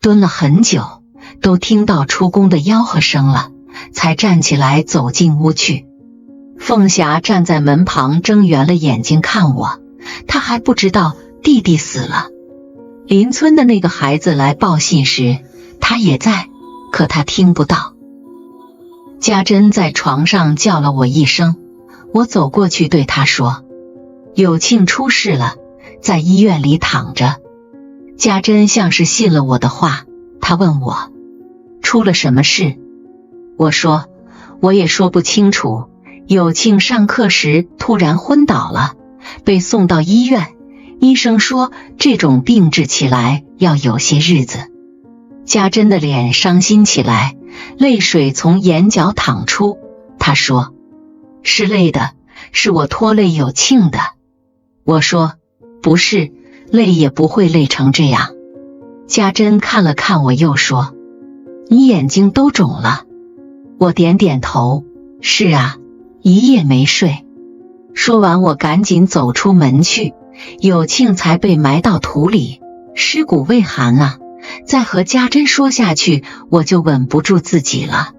蹲了很久，都听到出宫的吆喝声了，才站起来走进屋去。凤霞站在门旁睁圆了眼睛看我，她还不知道弟弟死了。邻村的那个孩子来报信时，她也在，可她听不到。家珍在床上叫了我一声，我走过去对她说，有庆出事了，在医院里躺着。家珍像是信了我的话，她问我出了什么事。我说我也说不清楚，有庆上课时突然昏倒了，被送到医院，医生说这种病治起来要有些日子。家珍的脸伤心起来，泪水从眼角淌出。她说是累的，是我拖累有庆的。我说不是，累也不会累成这样。家珍看了看我又说，你眼睛都肿了。我点点头，是啊，一夜没睡。说完我赶紧走出门去，有庆才被埋到土里，尸骨未寒啊，再和家珍说下去我就稳不住自己了。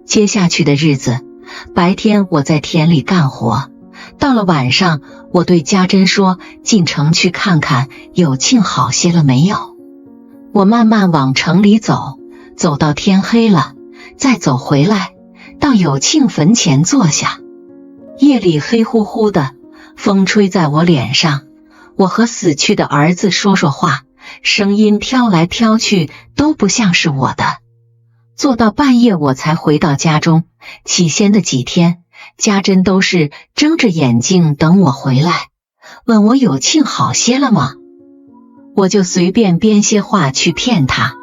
接下去的日子，白天我在田里干活，到了晚上我对家珍说进城去看看有庆好些了没有。我慢慢往城里走，走到天黑了，再走回来，到有庆坟前坐下。夜里黑乎乎的，风吹在我脸上，我和死去的儿子说说话，声音飘来飘去，都不像是我的。坐到半夜我才回到家中，起先的几天，家珍都是睁着眼睛等我回来，问我有庆好些了吗？我就随便编些话去骗他。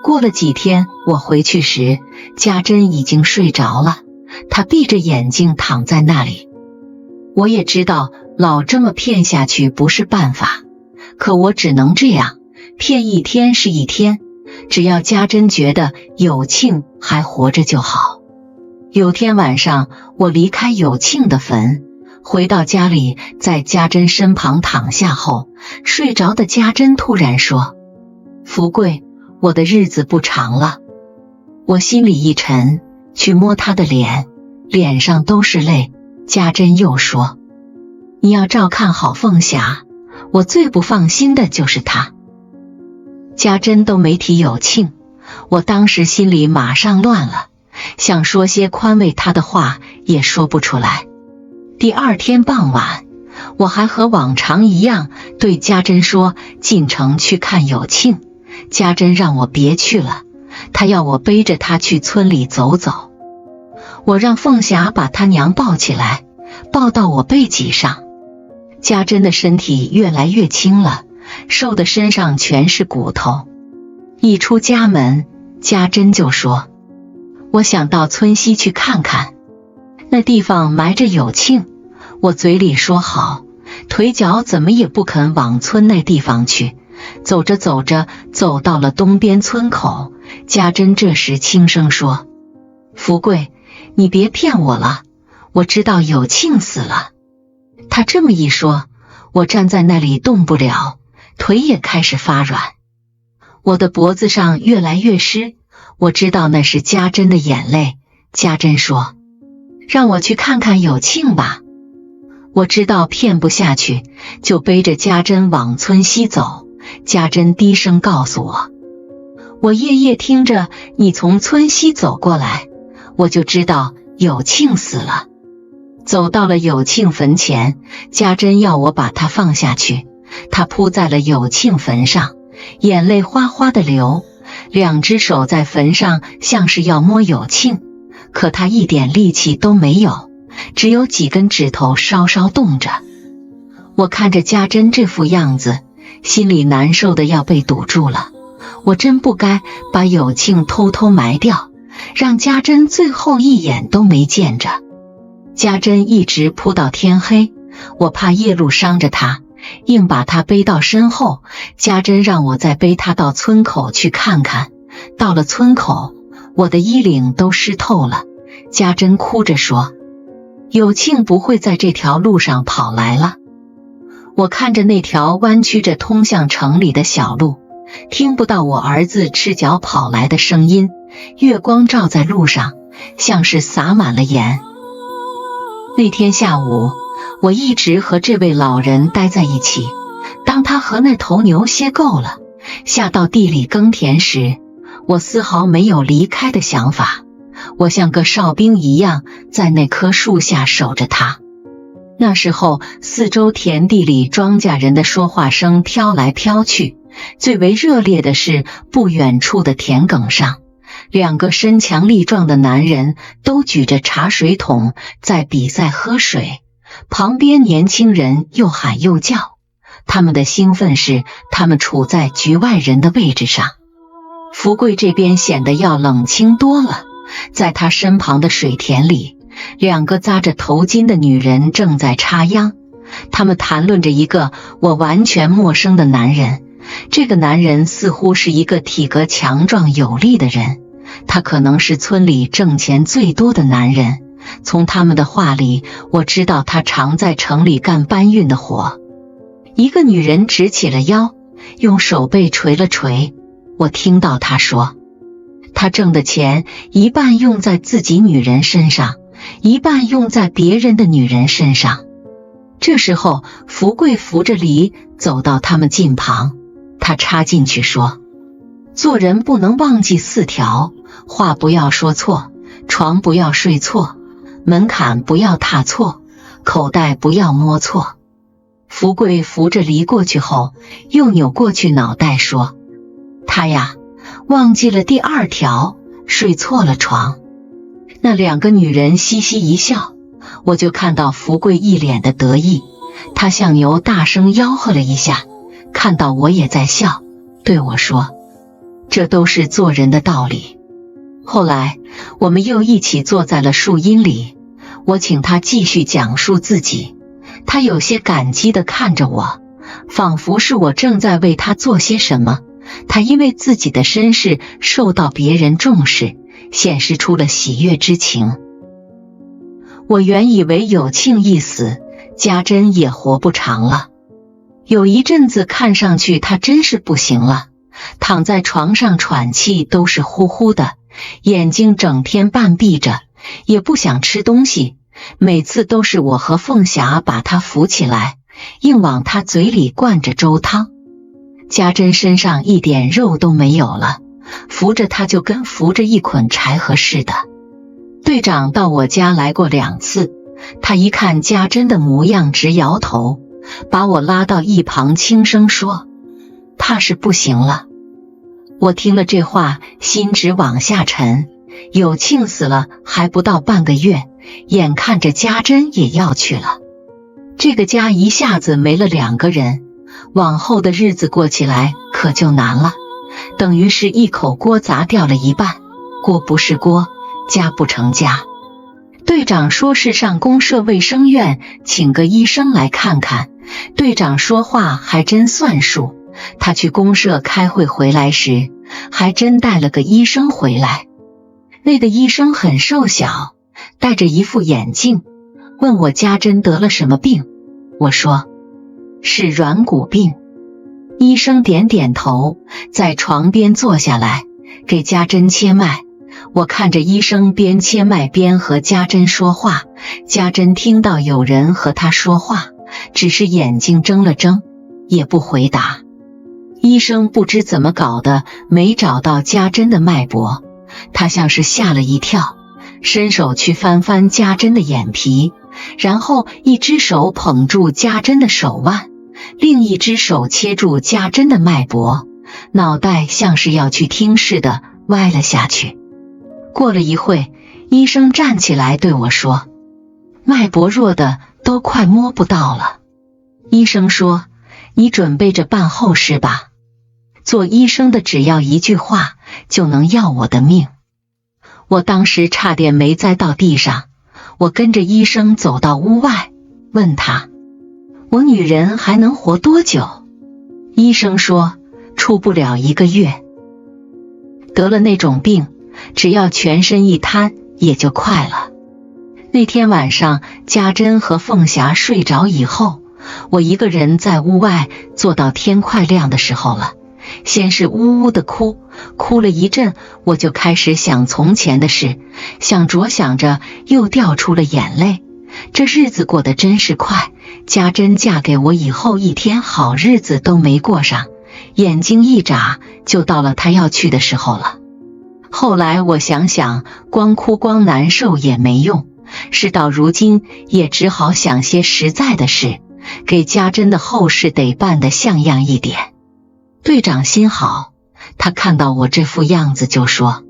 过了几天我回去时，家珍已经睡着了，她闭着眼睛躺在那里。我也知道老这么骗下去不是办法，可我只能这样，骗一天是一天，只要家珍觉得有庆还活着就好。有天晚上我离开有庆的坟，回到家里，在家珍身旁躺下后，睡着的家珍突然说，福贵，我的日子不长了。我心里一沉，去摸她的脸，脸上都是泪。家珍又说，你要照看好凤霞，我最不放心的就是她。家珍都没提有庆，我当时心里马上乱了，想说些宽慰她的话也说不出来。第二天傍晚，我还和往常一样对家珍说进城去看有庆。家珍让我别去了，她要我背着她去村里走走。我让凤霞把她娘抱起来，抱到我背脊上。家珍的身体越来越轻了，瘦的身上全是骨头。一出家门，家珍就说，我想到村西去看看，那地方埋着有庆。我嘴里说好，腿脚怎么也不肯往村那地方去。走着走着，走到了东边村口，家珍这时轻声说，福贵，你别骗我了，我知道有庆死了。他这么一说，我站在那里动不了，腿也开始发软，我的脖子上越来越湿，我知道那是家珍的眼泪。家珍说，让我去看看有庆吧。我知道骗不下去，就背着家珍往村西走。家珍低声告诉我，我夜夜听着你从村西走过来，我就知道有庆死了。走到了有庆坟前，家珍要我把他放下去，他扑在了有庆坟上，眼泪哗哗的流，两只手在坟上像是要摸有庆，可他一点力气都没有，只有几根指头稍稍动着。我看着家珍这副样子，心里难受的要被堵住了。我真不该把有庆偷偷埋掉，让家珍最后一眼都没见着。家珍一直扑到天黑，我怕夜路伤着她，硬把她背到身后。家珍让我再背她到村口去看看。到了村口，我的衣领都湿透了。家珍哭着说，有庆不会在这条路上跑来了。我看着那条弯曲着通向城里的小路，听不到我儿子赤脚跑来的声音，月光照在路上，像是洒满了盐。那天下午，我一直和这位老人待在一起。当他和那头牛歇够了，下到地里耕田时，我丝毫没有离开的想法。我像个哨兵一样在那棵树下守着他。那时候四周田地里庄稼人的说话声飘来飘去，最为热烈的是不远处的田埂上，两个身强力壮的男人都举着茶水桶在比赛喝水，旁边年轻人又喊又叫。他们的兴奋是他们处在局外人的位置上。福贵这边显得要冷清多了，在他身旁的水田里，两个扎着头巾的女人正在插秧，他们谈论着一个我完全陌生的男人。这个男人似乎是一个体格强壮有力的人，他可能是村里挣钱最多的男人。从他们的话里，我知道他常在城里干搬运的活。一个女人直起了腰，用手背捶了捶。我听到她说，她挣的钱一半用在自己女人身上，一半用在别人的女人身上。这时候福贵扶着梨走到他们近旁，他插进去说，做人不能忘记4条，话不要说错，床不要睡错，门槛不要踏错，口袋不要摸错。福贵扶着梨过去后，又扭过去脑袋说，他呀，忘记了第2条，睡错了床。那两个女人嘻嘻一笑，我就看到福贵一脸的得意，他向牛大声吆喝了一下，看到我也在笑，对我说，这都是做人的道理。后来我们又一起坐在了树荫里，我请他继续讲述自己。他有些感激地看着我，仿佛是我正在为他做些什么。他因为自己的身世受到别人重视，显示出了喜悦之情。我原以为有庆一死，家珍也活不长了。有一阵子看上去她真是不行了，躺在床上喘气都是呼呼的，眼睛整天半闭着，也不想吃东西。每次都是我和凤霞把她扶起来，硬往她嘴里灌着粥汤。家珍身上一点肉都没有了，扶着她就跟扶着一捆柴禾似的。队长到我家来过2次，他一看家珍的模样直摇头，把我拉到一旁轻声说，怕是不行了。我听了这话，心直往下沉。有庆死了还不到半个月，眼看着家珍也要去了，这个家一下子没了2个人，往后的日子过起来可就难了，等于是一口锅砸掉了一半，锅不是锅，家不成家。队长说是上公社卫生院请个医生来看看，队长说话还真算数，他去公社开会回来时，还真带了个医生回来。那个医生很瘦小，戴着一副眼镜，问我家珍得了什么病。我说是软骨病。医生点点头，在床边坐下来给家珍切脉。我看着医生边切脉边和家珍说话，家珍听到有人和他说话，只是眼睛睁了睁，也不回答。医生不知怎么搞的，没找到家珍的脉搏，他像是吓了一跳，伸手去翻翻家珍的眼皮，然后一只手捧住家珍的手腕，另一只手切住家珍的脉搏，脑袋像是要去听似的歪了下去。过了一会，医生站起来对我说，脉搏弱的都快摸不到了。医生说，你准备着办后事吧，做医生的只要一句话就能要我的命。我当时差点没栽到地上，我跟着医生走到屋外，问他，我女人还能活多久？医生说，出不了1个月。得了那种病，只要全身一瘫也就快了。那天晚上家珍和凤霞睡着以后，我一个人在屋外坐到天快亮的时候了，先是呜呜的哭，哭了一阵，我就开始想从前的事，想着想着又掉出了眼泪。这日子过得真是快，家珍嫁给我以后一天好日子都没过上，眼睛一眨就到了她要去的时候了。后来我想想，光哭光难受也没用，事到如今也只好想些实在的事，给家珍的后事得办得像样一点。队长心好，他看到我这副样子就说：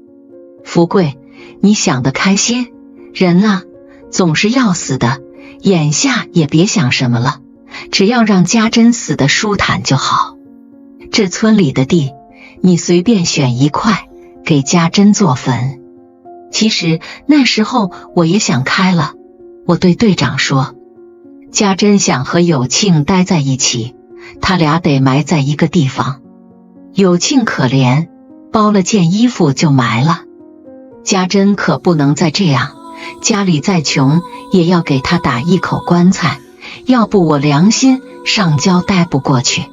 福贵，你想得开些，人啊总是要死的，眼下也别想什么了，只要让家珍死得舒坦就好。这村里的地，你随便选一块，给家珍做坟。其实那时候我也想开了，我对队长说，家珍想和有庆待在一起，他俩得埋在一个地方。有庆可怜，包了件衣服就埋了。家珍可不能再这样，家里再穷也要给他打一口棺材，要不我良心上交代不过去。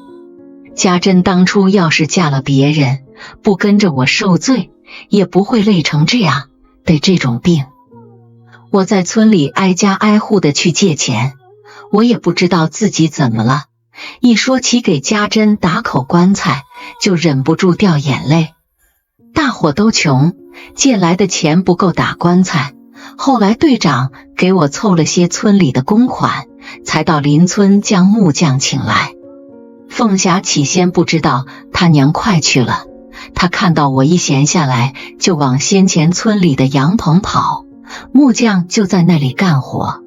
家珍当初要是嫁了别人，不跟着我受罪，也不会累成这样，得这种病。我在村里挨家挨户的去借钱，我也不知道自己怎么了，一说起给家珍打口棺材，就忍不住掉眼泪。大伙都穷，借来的钱不够打棺材，后来队长给我凑了些村里的公款，才到邻村将木匠请来。凤霞起先不知道他娘快去了，他看到我一闲下来，就往先前村里的羊棚跑，木匠就在那里干活。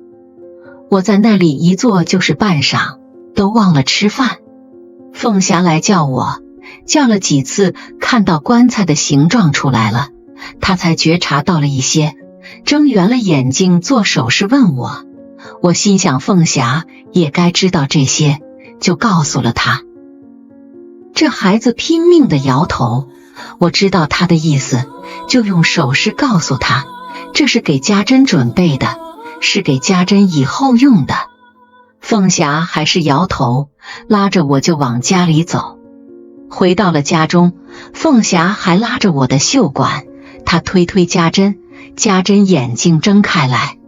我在那里一坐就是半晌，都忘了吃饭。凤霞来叫我，叫了几次，看到棺材的形状出来了，她才觉察到了一些，睁圆了眼睛做手势问我。我心想凤霞也该知道这些，就告诉了她。这孩子拼命地摇头，我知道他的意思，就用手势告诉他，这是给家珍准备的，是给家珍以后用的。凤霞还是摇头，拉着我就往家里走。回到了家中，凤霞还拉着我的袖管，她推推家珍，家珍眼睛睁开来，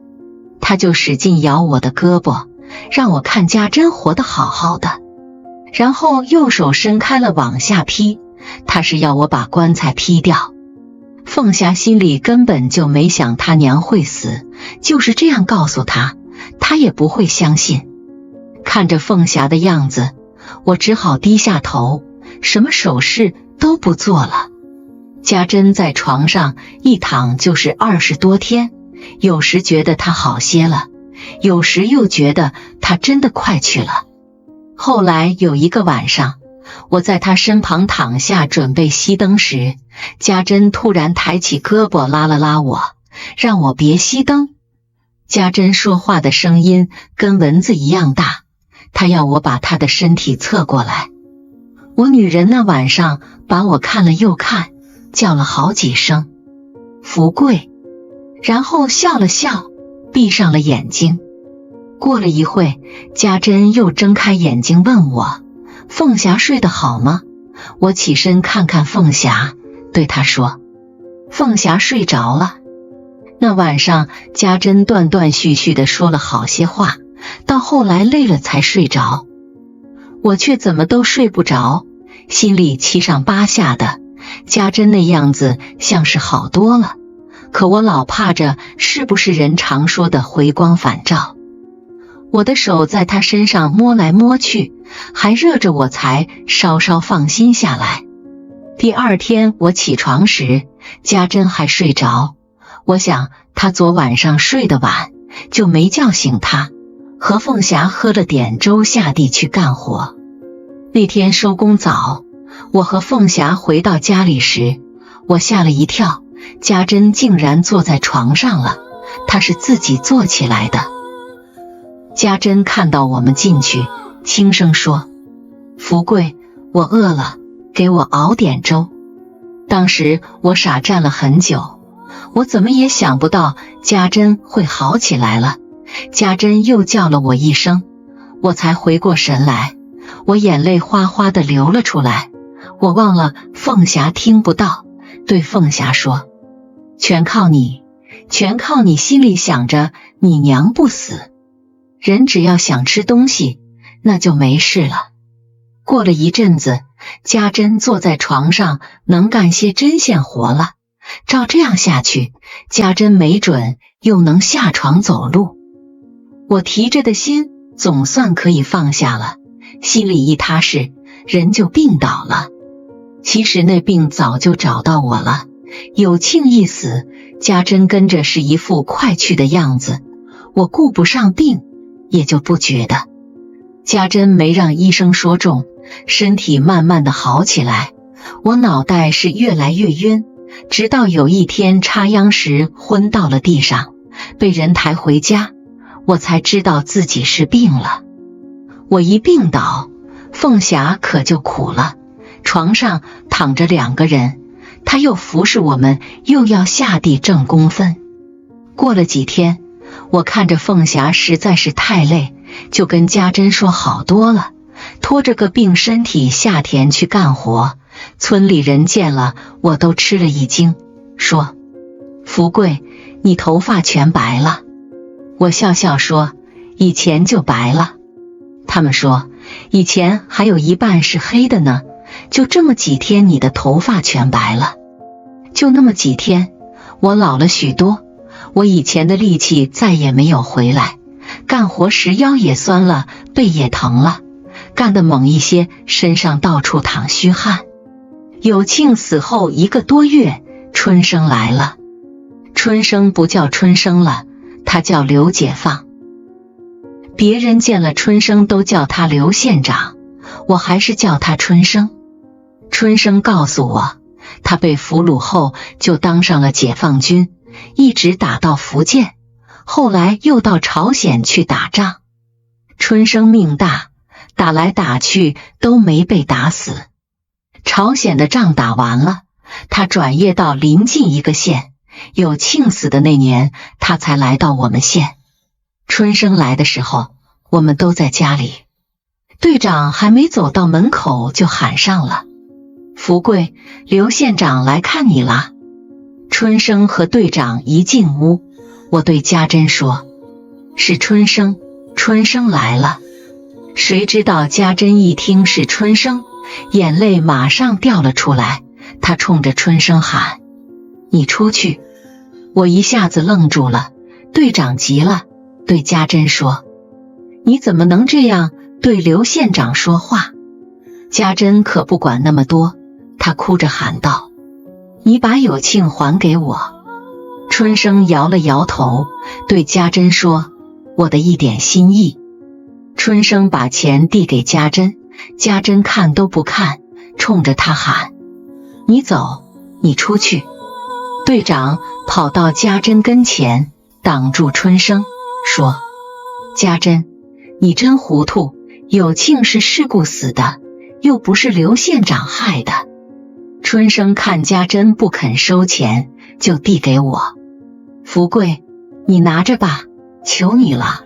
她就使劲摇我的胳膊，让我看家珍活得好好的。然后右手伸开了往下劈，他是要我把棺材劈掉。凤霞心里根本就没想他娘会死，就是这样告诉他，他也不会相信。看着凤霞的样子，我只好低下头，什么手势都不做了。家珍在床上一躺就是20多天，有时觉得她好些了，有时又觉得她真的快去了。后来有一个晚上，我在她身旁躺下准备熄灯时，家珍突然抬起胳膊拉了拉我，让我别熄灯。家珍说话的声音跟蚊子一样大，她要我把她的身体侧过来。我女人那晚上把我看了又看，叫了好几声福贵，然后笑了笑，闭上了眼睛。过了一会，家珍又睁开眼睛问我，凤霞睡得好吗？我起身看看凤霞，对她说，凤霞睡着了。那晚上家珍断断续续地说了好些话，到后来累了才睡着。我却怎么都睡不着，心里七上八下的。家珍那样子像是好多了，可我老怕着是不是人常说的回光返照。我的手在她身上摸来摸去，还热着，我才稍稍放心下来。第二天我起床时，家珍还睡着，我想她昨晚上睡得晚，就没叫醒她，和凤霞喝了点粥下地去干活。那天收工早，我和凤霞回到家里时，我吓了一跳，家珍竟然坐在床上了，她是自己坐起来的。家珍看到我们进去，轻声说，福贵，我饿了，给我熬点粥。当时我傻站了很久，我怎么也想不到家珍会好起来了。家珍又叫了我一声，我才回过神来，我眼泪哗哗地流了出来。我忘了凤霞听不到，对凤霞说，全靠你，全靠你心里想着你娘不死，人只要想吃东西，那就没事了。过了一阵子，家珍坐在床上能干些针线活了，照这样下去，家珍没准又能下床走路。我提着的心总算可以放下了，心里一踏实，人就病倒了。其实那病早就找到我了，有庆一死，家珍跟着是一副快去的样子，我顾不上病，也就不觉得。家珍没让医生说中，身体慢慢的好起来，我脑袋是越来越晕，直到有一天插秧时昏到了地上，被人抬回家，我才知道自己是病了。我一病倒，凤霞可就苦了，床上躺着2个人，她又服侍我们，又要下地挣工分。过了几天，我看着凤霞实在是太累，就跟家珍说好多了，拖着个病身体下田去干活。村里人见了我都吃了一惊，说，福贵，你头发全白了。我笑笑说，以前就白了。他们说，以前还有一半是黑的呢，就这么几天你的头发全白了。就那么几天，我老了许多，我以前的力气再也没有回来，干活时腰也酸了，背也疼了，干得猛一些，身上到处淌虚汗。有庆死后1个多月，春生来了。春生不叫春生了，他叫刘解放。别人见了春生都叫他刘县长，我还是叫他春生。春生告诉我，他被俘虏后就当上了解放军，一直打到福建，后来又到朝鲜去打仗。春生命大，打来打去都没被打死。朝鲜的仗打完了，他转业到临近一个县，有庆死的那年，他才来到我们县。春生来的时候，我们都在家里，队长还没走到门口就喊上了，福贵，刘县长来看你了。春生和队长一进屋，我对家珍说，是春生，春生来了。谁知道家珍一听是春生，眼泪马上掉了出来，她冲着春生喊，你出去。我一下子愣住了，队长急了，对家珍说，你怎么能这样对刘县长说话？家珍可不管那么多，她哭着喊道，你把有庆还给我。春生摇了摇头，对家珍说，我的一点心意。春生把钱递给家珍，家珍看都不看，冲着他喊，你走，你出去。队长跑到家珍跟前，挡住春生，说，家珍，你真糊涂，有庆是事故死的，又不是刘县长害的。春生看家珍不肯收钱，就递给我，福贵，你拿着吧，求你了。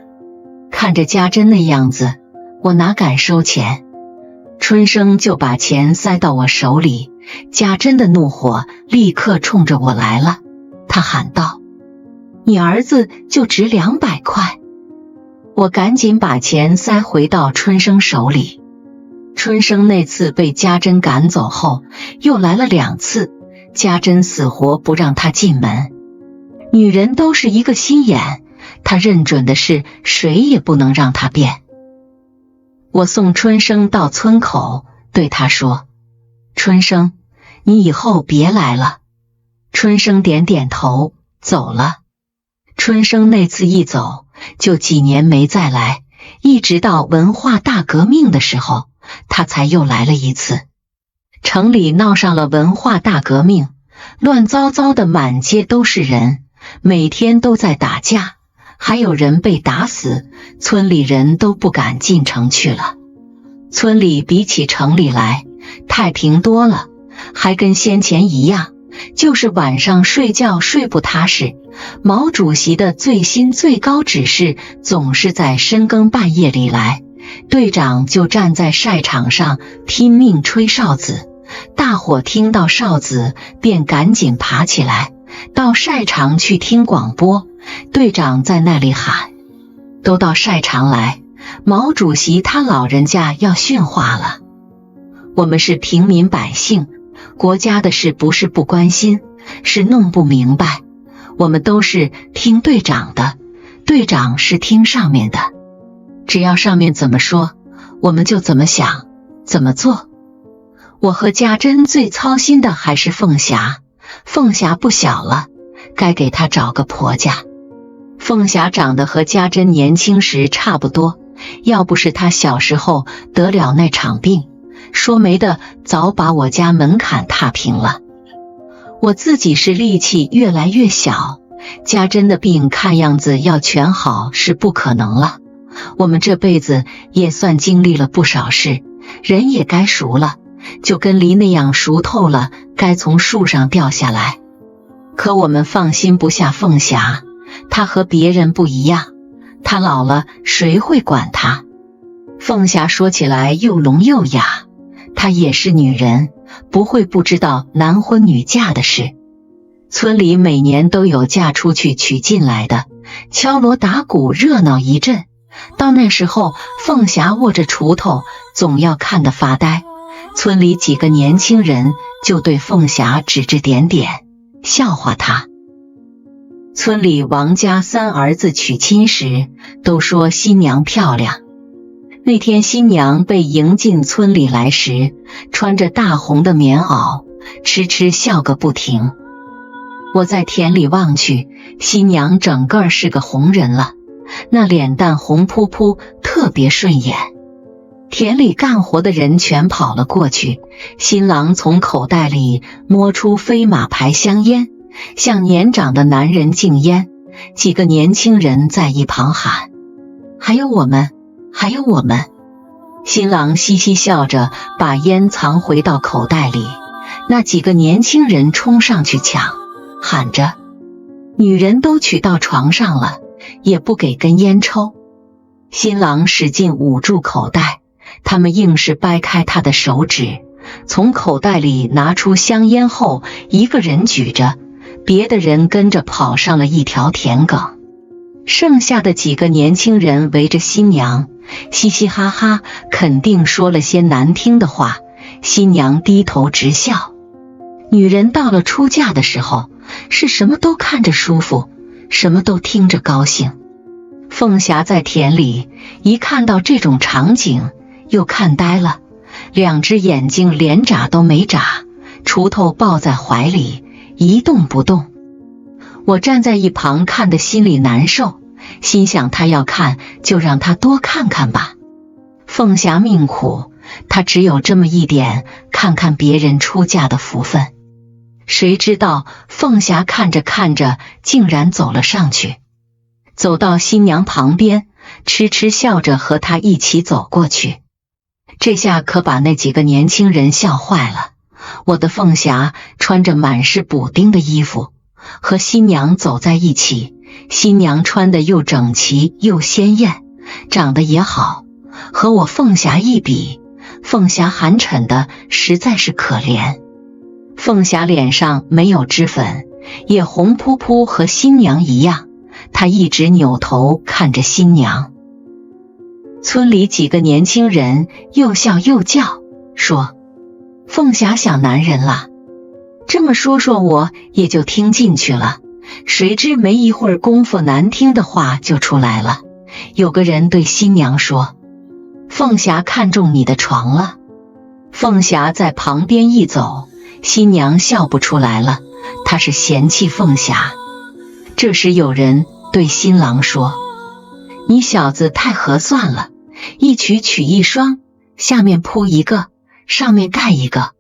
看着家珍那样子，我哪敢收钱。春生就把钱塞到我手里，家珍的怒火立刻冲着我来了，他喊道，你儿子就值200块。我赶紧把钱塞回到春生手里。春生那次被家珍赶走后，又来了2次，家珍死活不让他进门。女人都是一个心眼，他认准的是谁也不能让他变。我送春生到村口，对他说，春生，你以后别来了。春生点点头，走了。春生那次一走，就几年没再来，一直到文化大革命的时候，他才又来了一次。城里闹上了文化大革命，乱糟糟的，满街都是人，每天都在打架，还有人被打死，村里人都不敢进城去了。村里比起城里来太平多了，还跟先前一样，就是晚上睡觉睡不踏实。毛主席的最新最高指示总是在深更半夜里来，队长就站在晒场上拼命吹哨子，大伙听到哨子便赶紧爬起来，到晒场去听广播。队长在那里喊：都到晒场来，毛主席他老人家要训话了。我们是平民百姓，国家的事不是不关心，是弄不明白。我们都是听队长的，队长是听上面的，只要上面怎么说，我们就怎么想，怎么做。我和家珍最操心的还是凤霞，凤霞不小了，该给她找个婆家。凤霞长得和家珍年轻时差不多，要不是她小时候得了那场病，说没的早把我家门槛踏平了。我自己是力气越来越小，家珍的病看样子要全好是不可能了。我们这辈子也算经历了不少事，人也该熟了，就跟梨那样熟透了，该从树上掉下来。可我们放心不下凤霞，她和别人不一样，她老了谁会管她？凤霞说起来又聋又哑，她也是女人，不会不知道男婚女嫁的事。村里每年都有嫁出去娶进来的，敲锣打鼓热闹一阵。到那时候，凤霞握着锄头，总要看得发呆。村里几个年轻人就对凤霞指指点点，笑话她。村里王家三儿子娶亲时，都说新娘漂亮。那天新娘被迎进村里来时，穿着大红的棉袄，痴痴笑个不停。我在田里望去，新娘整个是个红人了，那脸蛋红扑扑，特别顺眼。田里干活的人全跑了过去，新郎从口袋里摸出飞马牌香烟，向年长的男人敬烟。几个年轻人在一旁喊：还有我们，还有我们。新郎嘻嘻笑着把烟藏回到口袋里，那几个年轻人冲上去抢，喊着：女人都娶到床上了，也不给根烟抽。新郎使劲捂住口袋，他们硬是掰开他的手指，从口袋里拿出香烟后，一个人举着，别的人跟着跑上了一条田埂。剩下的几个年轻人围着新娘，嘻嘻哈哈，肯定说了些难听的话。新娘低头直笑。女人到了出嫁的时候，是什么都看着舒服，什么都听着高兴。凤霞在田里一看到这种场景，又看呆了，两只眼睛连眨都没眨，锄头抱在怀里一动不动。我站在一旁看得心里难受，心想她要看就让她多看看吧。凤霞命苦，她只有这么一点看看别人出嫁的福分。谁知道凤霞看着看着竟然走了上去，走到新娘旁边，痴痴笑着和她一起走过去。这下可把那几个年轻人笑坏了。我的凤霞穿着满是补丁的衣服，和新娘走在一起，新娘穿的又整齐又鲜艳，长得也好，和我凤霞一比，凤霞寒碜的实在是可怜。凤霞脸上没有脂粉，也红扑扑，和新娘一样，她一直扭头看着新娘。村里几个年轻人又笑又叫，说凤霞想男人了。这么说我也就听进去了，谁知没一会儿功夫，难听的话就出来了。有个人对新娘说：凤霞看中你的床了。凤霞在旁边一走，新娘笑不出来了，她是嫌弃凤霞。这时有人对新郎说：你小子太合算了，一娶娶一双，下面铺一个，上面盖一个。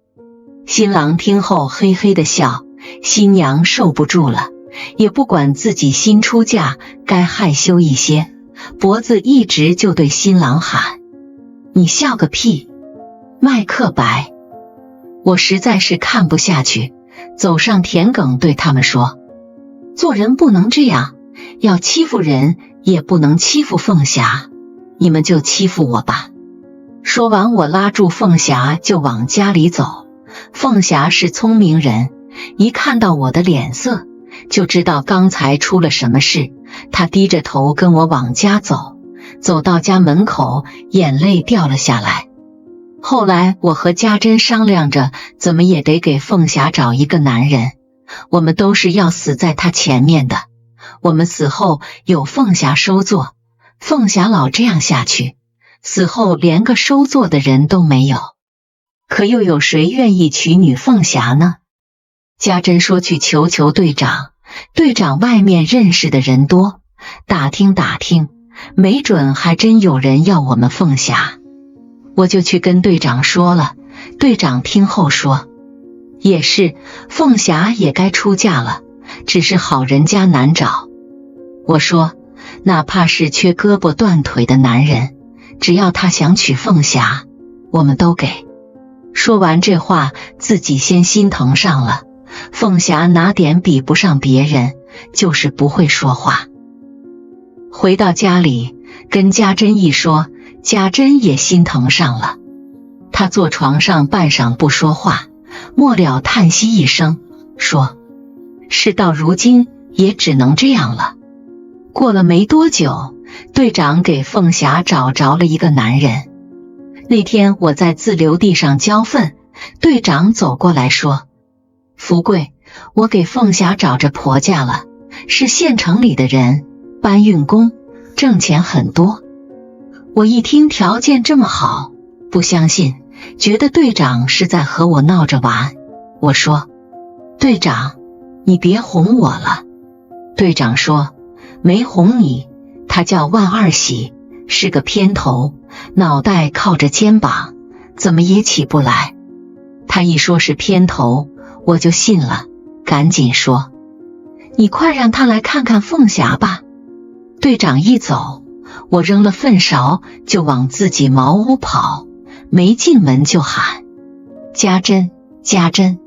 新郎听后嘿嘿的笑，新娘受不住了，也不管自己新出嫁，该害羞一些，脖子一直就对新郎喊：你笑个屁，卖刻白。我实在是看不下去，走上田埂对他们说：做人不能这样，要欺负人也不能欺负凤霞，你们就欺负我吧。说完我拉住凤霞就往家里走，凤霞是聪明人，一看到我的脸色，就知道刚才出了什么事。她低着头跟我往家走，走到家门口，眼泪掉了下来。后来我和家珍商量着，怎么也得给凤霞找一个男人，我们都是要死在她前面的。我们死后有凤霞收作，凤霞老这样下去，死后连个收作的人都没有。可又有谁愿意娶女凤霞呢？家珍说去求求队长，队长外面认识的人多，打听打听，没准还真有人要我们凤霞。我就去跟队长说了，队长听后说，也是，凤霞也该出嫁了，只是好人家难找。我说，哪怕是缺胳膊断腿的男人，只要他想娶凤霞，我们都给。说完这话，自己先心疼上了。凤霞哪点比不上别人，就是不会说话。回到家里，跟家珍一说，家珍也心疼上了。她坐床上半晌不说话，末了叹息一声，说：事到如今也只能这样了。过了没多久，队长给凤霞找着了一个男人。那天我在自留地上浇粪，队长走过来说：福贵，我给凤霞找着婆家了，是县城里的人，搬运工，挣钱很多。我一听条件这么好，不相信，觉得队长是在和我闹着玩。我说：队长，你别哄我了。队长说：没哄你，他叫万二喜，是个偏头，脑袋靠着肩膀，怎么也起不来。他一说是偏头，我就信了，赶紧说：你快让他来看看凤霞吧。队长一走，我扔了粪勺就往自己茅屋跑，没进门就喊：家珍，家珍。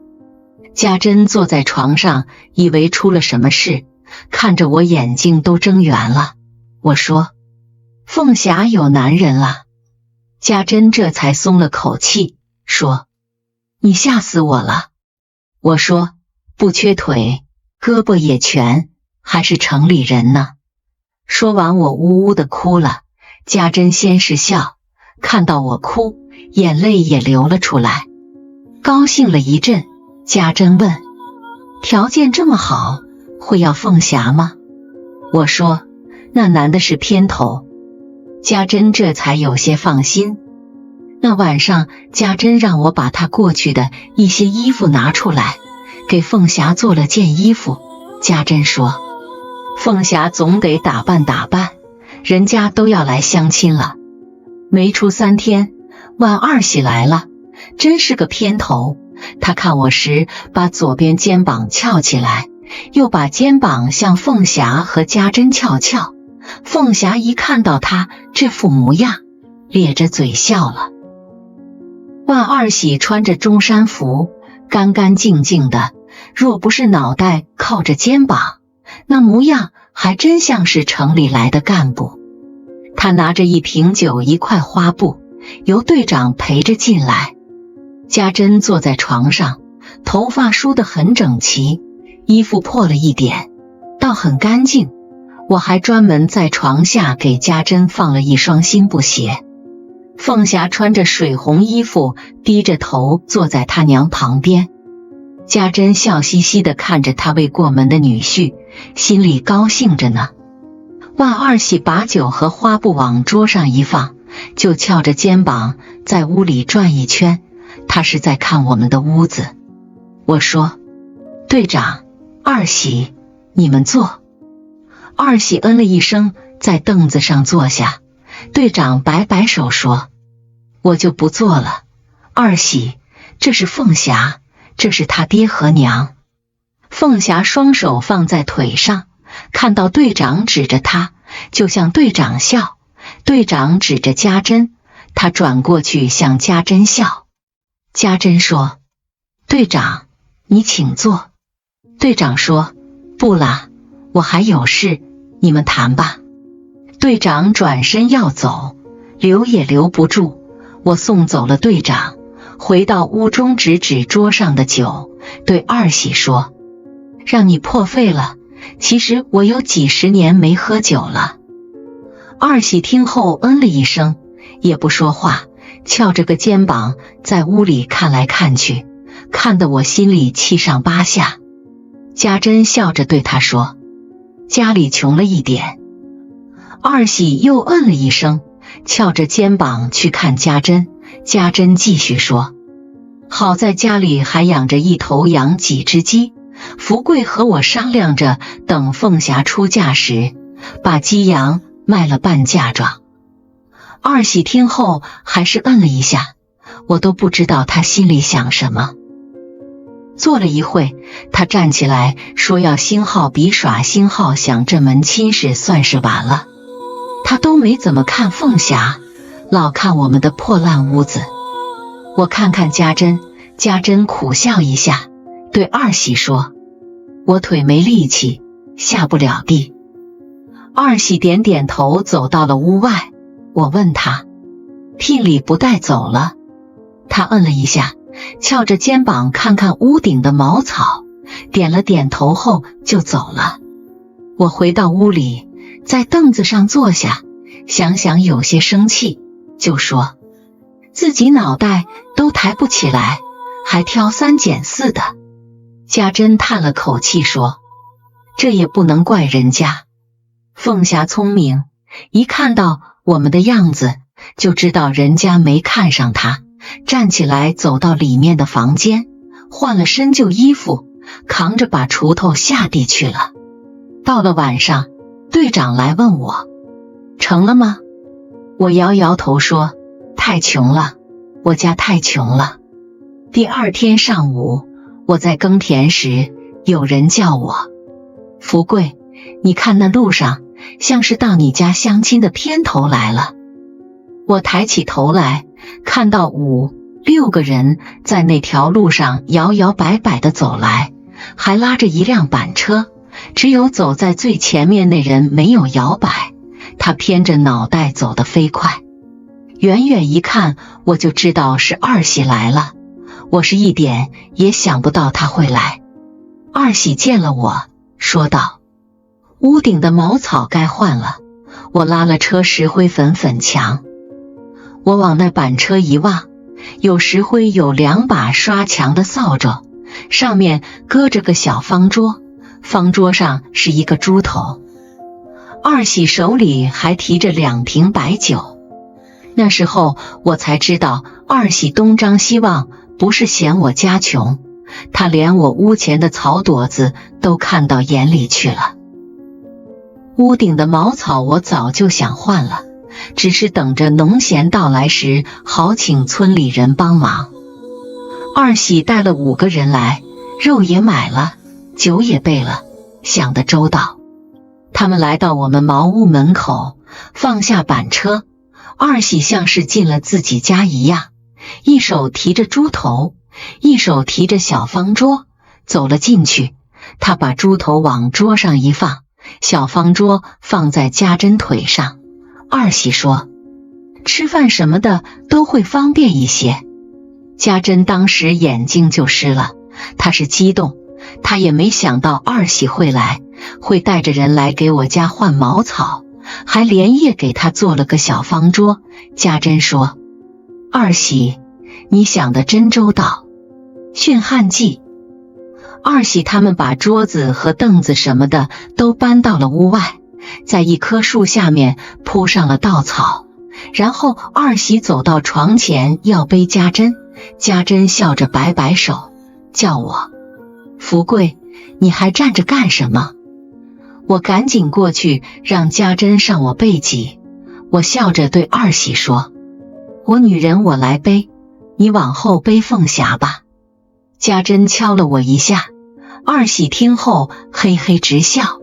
家珍坐在床上，以为出了什么事，看着我眼睛都睁圆了。我说：凤霞有男人了。家珍这才松了口气，说：你吓死我了。我说：不缺腿，胳膊也全，还是城里人呢。说完我呜呜的哭了。家珍先是笑，看到我哭，眼泪也流了出来，高兴了一阵。家珍问：条件这么好，会要凤霞吗？我说：那男的是偏头。家珍这才有些放心。那晚上家珍让我把她过去的一些衣服拿出来，给凤霞做了件衣服。家珍说：凤霞总得打扮打扮，人家都要来相亲了。没出3天，万二喜来了，真是个偏头。他看我时，把左边肩膀翘起来，又把肩膀向凤霞和家珍翘。凤霞一看到他这副模样，咧着嘴笑了。万二喜穿着中山服，干干净净的，若不是脑袋靠着肩膀，那模样还真像是城里来的干部。他拿着一瓶酒一块花布，由队长陪着进来。家珍坐在床上，头发梳得很整齐，衣服破了一点，倒很干净。我还专门在床下给家珍放了一双新布鞋。凤霞穿着水红衣服，低着头坐在她娘旁边。家珍笑嘻嘻地看着她未过门的女婿，心里高兴着呢。万二喜把酒和花布往桌上一放，就翘着肩膀在屋里转一圈，他是在看我们的屋子。我说：队长，二喜，你们坐。二喜嗯了一声，在凳子上坐下。队长摆摆手说：我就不坐了。二喜，这是凤霞，这是他爹和娘。凤霞双手放在腿上，看到队长指着他，就向队长笑。队长指着家珍，他转过去向家珍笑。家珍说：队长，你请坐。队长说：不啦，我还有事，你们谈吧。队长转身要走，留也留不住，我送走了队长，回到屋中指指桌上的酒，对二喜说：让你破费了，其实我有几十年没喝酒了。二喜听后嗯了一声，也不说话，翘着个肩膀在屋里看来看去，看得我心里七上八下。家珍笑着对他说：家里穷了一点。二喜又嗯了一声，翘着肩膀去看家珍。家珍继续说：好在家里还养着一头羊几只鸡，福贵和我商量着等凤霞出嫁时把鸡羊卖了办嫁妆。二喜听后还是嗯了一下，我都不知道他心里想什么。坐了一会，他站起来说要星号比耍星号，想这门亲事算是完了。他都没怎么看凤霞，老看我们的破烂屋子。我看看家珍，家珍苦笑一下，对二喜说：我腿没力气，下不了地。二喜点点头，走到了屋外。我问他：聘礼不带走了？他嗯了一下，翘着肩膀看看屋顶的茅草，点了点头后就走了。我回到屋里，在凳子上坐下，想想有些生气，就说：自己脑袋都抬不起来，还挑三拣四的。家珍叹了口气说：这也不能怪人家。凤霞聪明，一看到我们的样子就知道人家没看上她，站起来走到里面的房间，换了身旧衣服，扛着把锄头下地去了。到了晚上，队长来问我成了吗？我摇摇头说：太穷了，我家太穷了。第二天上午，我在耕田时，有人叫我：福贵，你看那路上像是到你家相亲的片头来了。我抬起头来，看到5、6个人在那条路上摇摇摆摆地走来，还拉着一辆板车，只有走在最前面那人没有摇摆，他偏着脑袋走得飞快。远远一看，我就知道是二喜来了，我是一点也想不到他会来。二喜见了我，说道：屋顶的茅草该换了，我拉了车石灰粉粉墙。我往那板车一望，有石灰，有2把刷墙的扫帚，上面搁着个小方桌，方桌上是一个猪头。二喜手里还提着2瓶白酒。那时候我才知道，二喜东张西望不是嫌我家穷，他连我屋前的草垛子都看到眼里去了。屋顶的茅草我早就想换了，只是等着农闲到来时好请村里人帮忙。二喜带了5个人来，肉也买了，酒也备了，想得周到。他们来到我们茅屋门口，放下板车，二喜像是进了自己家一样，一手提着猪头，一手提着小方桌，走了进去。他把猪头往桌上一放，小方桌放在家珍腿上。二喜说：吃饭什么的都会方便一些。家珍当时眼睛就湿了，她是激动，她也没想到二喜会来，会带着人来给我家换茅草，还连夜给他做了个小方桌。家珍说：二喜，你想得真周到。训汉记。二喜他们把桌子和凳子什么的都搬到了屋外，在一棵树下面铺上了稻草，然后二喜走到床前要背家珍，家珍笑着摆摆手，叫我：福贵，你还站着干什么？我赶紧过去让家珍上我背脊。我笑着对二喜说：我女人我来背，你往后背凤霞吧。家珍敲了我一下，二喜听后嘿嘿直笑。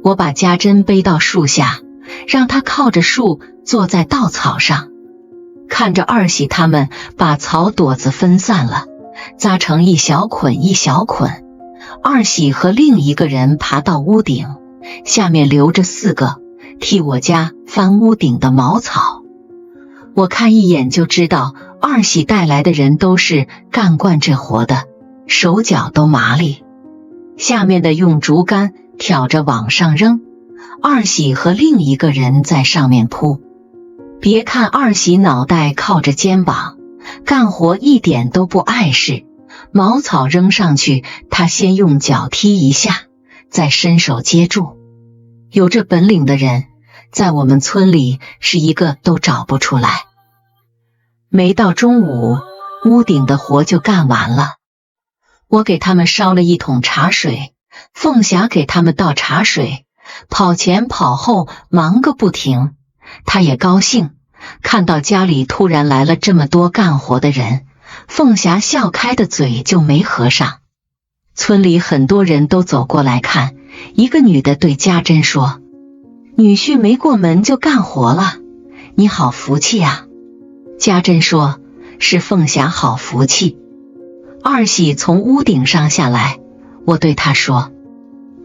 我把家珍背到树下，让她靠着树坐在稻草上，看着二喜他们把草垛子分散了，扎成一小捆一小捆。二喜和另一个人爬到屋顶，下面留着4个替我家翻屋顶的茅草。我看一眼就知道二喜带来的人都是干惯这活的，手脚都麻利。下面的用竹竿挑着往上扔，二喜和另一个人在上面扑。别看二喜脑袋靠着肩膀，干活一点都不碍事，茅草扔上去，他先用脚踢一下，再伸手接住。有这本领的人，在我们村里是一个都找不出来。没到中午，屋顶的活就干完了。我给他们烧了一桶茶水，凤霞给他们倒茶水，跑前跑后忙个不停。他也高兴，看到家里突然来了这么多干活的人，凤霞笑开的嘴就没合上。村里很多人都走过来看，一个女的对家珍说：“女婿没过门就干活了，你好福气啊。”家珍说：“是凤霞好福气。”二喜从屋顶上下来，我对他说：“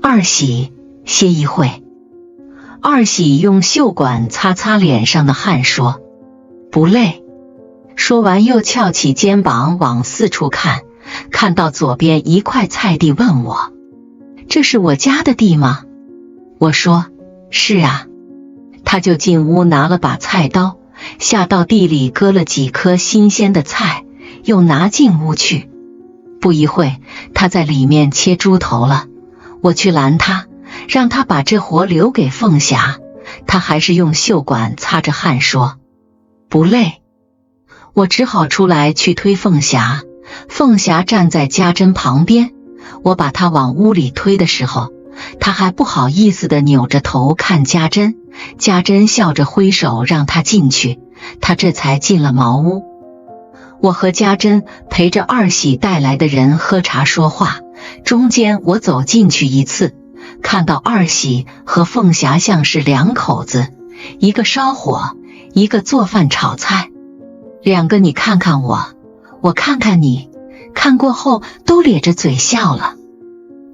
二喜，歇一会。”二喜用袖管擦擦脸上的汗说：“不累。”说完又翘起肩膀往四处看，看到左边一块菜地，问我：“这是我家的地吗？”我说：“是啊。”他就进屋拿了把菜刀，下到地里割了几颗新鲜的菜，又拿进屋去。不一会，他在里面切猪头了。我去拦他，让他把这活留给凤霞。他还是用袖管擦着汗说：“不累。”我只好出来去推凤霞。凤霞站在家珍旁边，我把她往屋里推的时候，她还不好意思地扭着头看家珍。家珍笑着挥手让她进去，她这才进了茅屋。我和家珍陪着二喜带来的人喝茶说话，中间我走进去一次，看到二喜和凤霞像是两口子，一个烧火，一个做饭炒菜。两个你看看我，我看看你，看过后都咧着嘴笑了。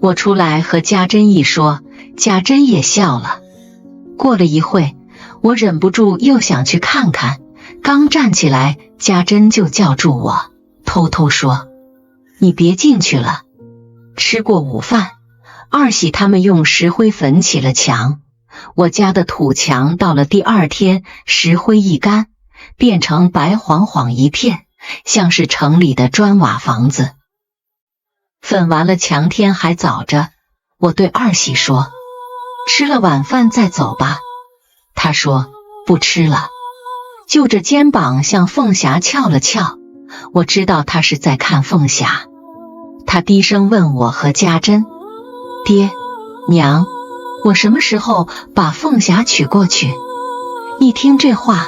我出来和家珍一说，家珍也笑了。过了一会，我忍不住又想去看看，刚站起来，家珍就叫住我，偷偷说：“你别进去了。”吃过午饭，二喜他们用石灰粉起了墙。我家的土墙到了第二天，石灰一干，变成白晃晃一片，像是城里的砖瓦房子。粉完了墙，天还早着，我对二喜说：“吃了晚饭再走吧。”他说：“不吃了。”就着肩膀向凤霞翘了翘，我知道他是在看凤霞。他低声问我和家珍：“爹娘，我什么时候把凤霞娶过去？”一听这话，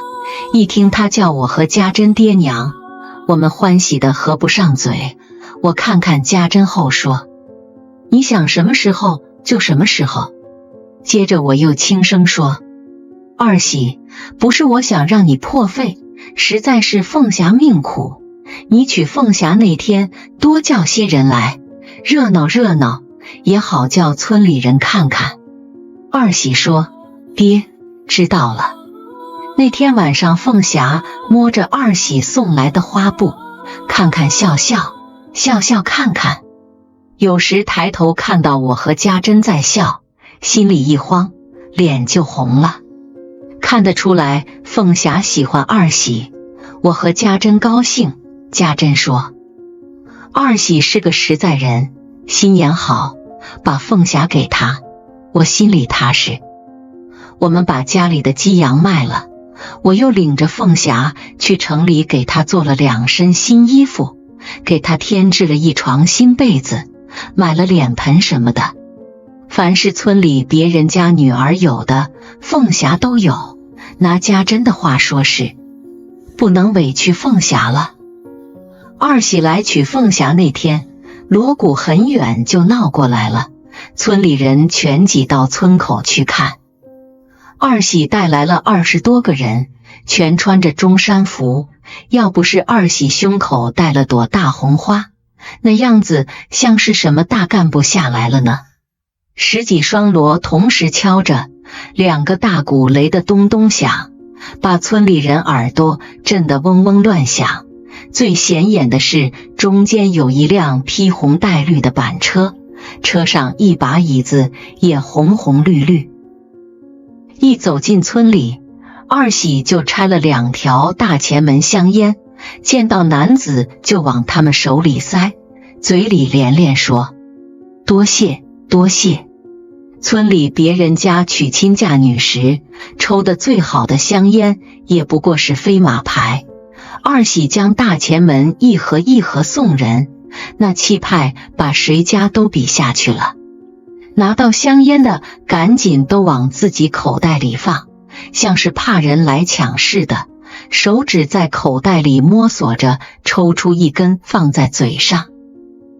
一听他叫我和家珍爹娘，我们欢喜的合不上嘴。我看看家珍后说：“你想什么时候就什么时候。”接着我又轻声说：“二喜，不是我想让你破费，实在是凤霞命苦。你娶凤霞那天多叫些人来，热闹热闹，也好叫村里人看看。”二喜说：“爹，知道了。”那天晚上，凤霞摸着二喜送来的花布，看看笑笑，笑笑看看。有时抬头看到我和家珍在笑，心里一慌，脸就红了。看得出来凤霞喜欢二喜，我和家珍高兴。家珍说：“二喜是个实在人，心眼好，把凤霞给他，我心里踏实。”我们把家里的鸡羊卖了，我又领着凤霞去城里给她做了2身新衣服，给她添置了一床新被子，买了脸盆什么的。凡是村里别人家女儿有的，凤霞都有。拿家珍的话说是，不能委屈凤霞了。二喜来娶凤霞那天，锣鼓很远就闹过来了，村里人全挤到村口去看。二喜带来了20多个人，全穿着中山服，要不是二喜胸口戴了朵大红花，那样子像是什么大干部下来了呢。10几双锣同时敲着，2个大鼓擂得咚咚响，把村里人耳朵震得嗡嗡乱响。最显眼的是，中间有一辆披红带绿的板车，车上一把椅子也红红绿绿。一走进村里，二喜就拆了2条大前门香烟，见到男子就往他们手里塞，嘴里连连说：“多谢多谢。”村里别人家娶亲嫁女时抽的最好的香烟也不过是飞马牌，二喜将大前门一盒一盒送人，那气派把谁家都比下去了。拿到香烟的赶紧都往自己口袋里放，像是怕人来抢似的，手指在口袋里摸索着抽出一根放在嘴上。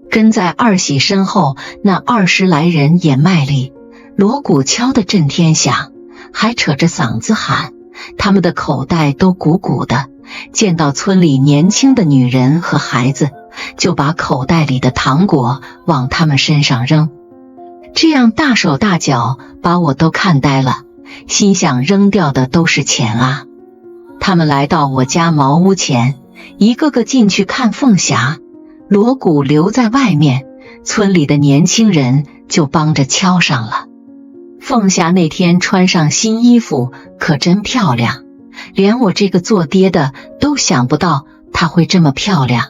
跟在二喜身后那20来人也卖力，锣鼓敲得震天响，还扯着嗓子喊，他们的口袋都鼓鼓的，见到村里年轻的女人和孩子，就把口袋里的糖果往他们身上扔。这样大手大脚把我都看呆了，心想扔掉的都是钱啊。他们来到我家茅屋前，一个个进去看凤霞，锣鼓留在外面，村里的年轻人就帮着敲上了。凤霞那天穿上新衣服可真漂亮，连我这个做爹的都想不到她会这么漂亮。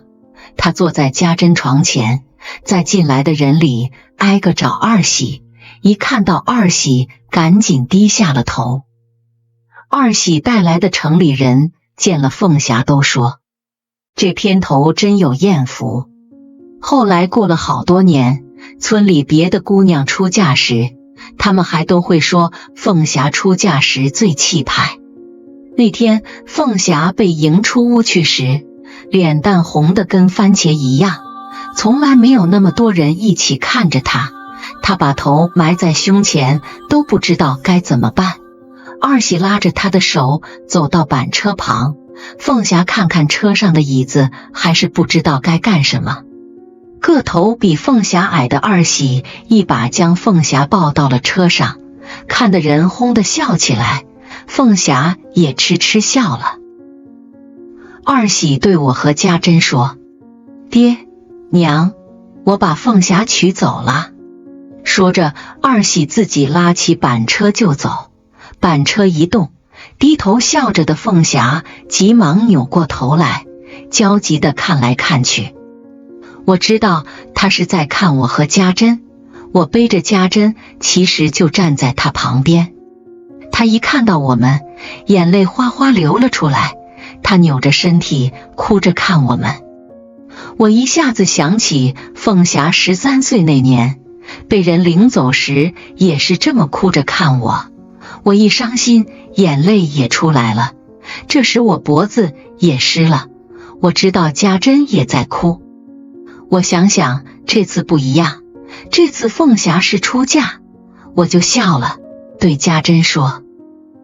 她坐在家珍床前，在进来的人里挨个找二喜，一看到二喜赶紧低下了头。二喜带来的城里人见了凤霞都说，这片头真有艳福。后来过了好多年，村里别的姑娘出嫁时，他们还都会说凤霞出嫁时最气派。那天凤霞被迎出屋去时，脸蛋红得跟番茄一样，从来没有那么多人一起看着她，她把头埋在胸前，都不知道该怎么办。二喜拉着她的手走到板车旁，凤霞看看车上的椅子，还是不知道该干什么。个头比凤霞矮的二喜一把将凤霞抱到了车上，看得人轰地笑起来，凤霞也痴痴笑了。二喜对我和家珍说，爹娘，我把凤霞娶走了。说着，二喜自己拉起板车就走。板车一动，低头笑着的凤霞急忙扭过头来，焦急地看来看去。我知道他是在看我和家珍，我背着家珍，其实就站在他旁边。他一看到我们，眼泪哗哗流了出来，他扭着身体哭着看我们。我一下子想起凤霞13岁那年被人领走时也是这么哭着看我，我一伤心眼泪也出来了，这时我脖子也湿了，我知道家珍也在哭。我想想这次不一样，这次凤霞是出嫁，我就笑了，对家珍说，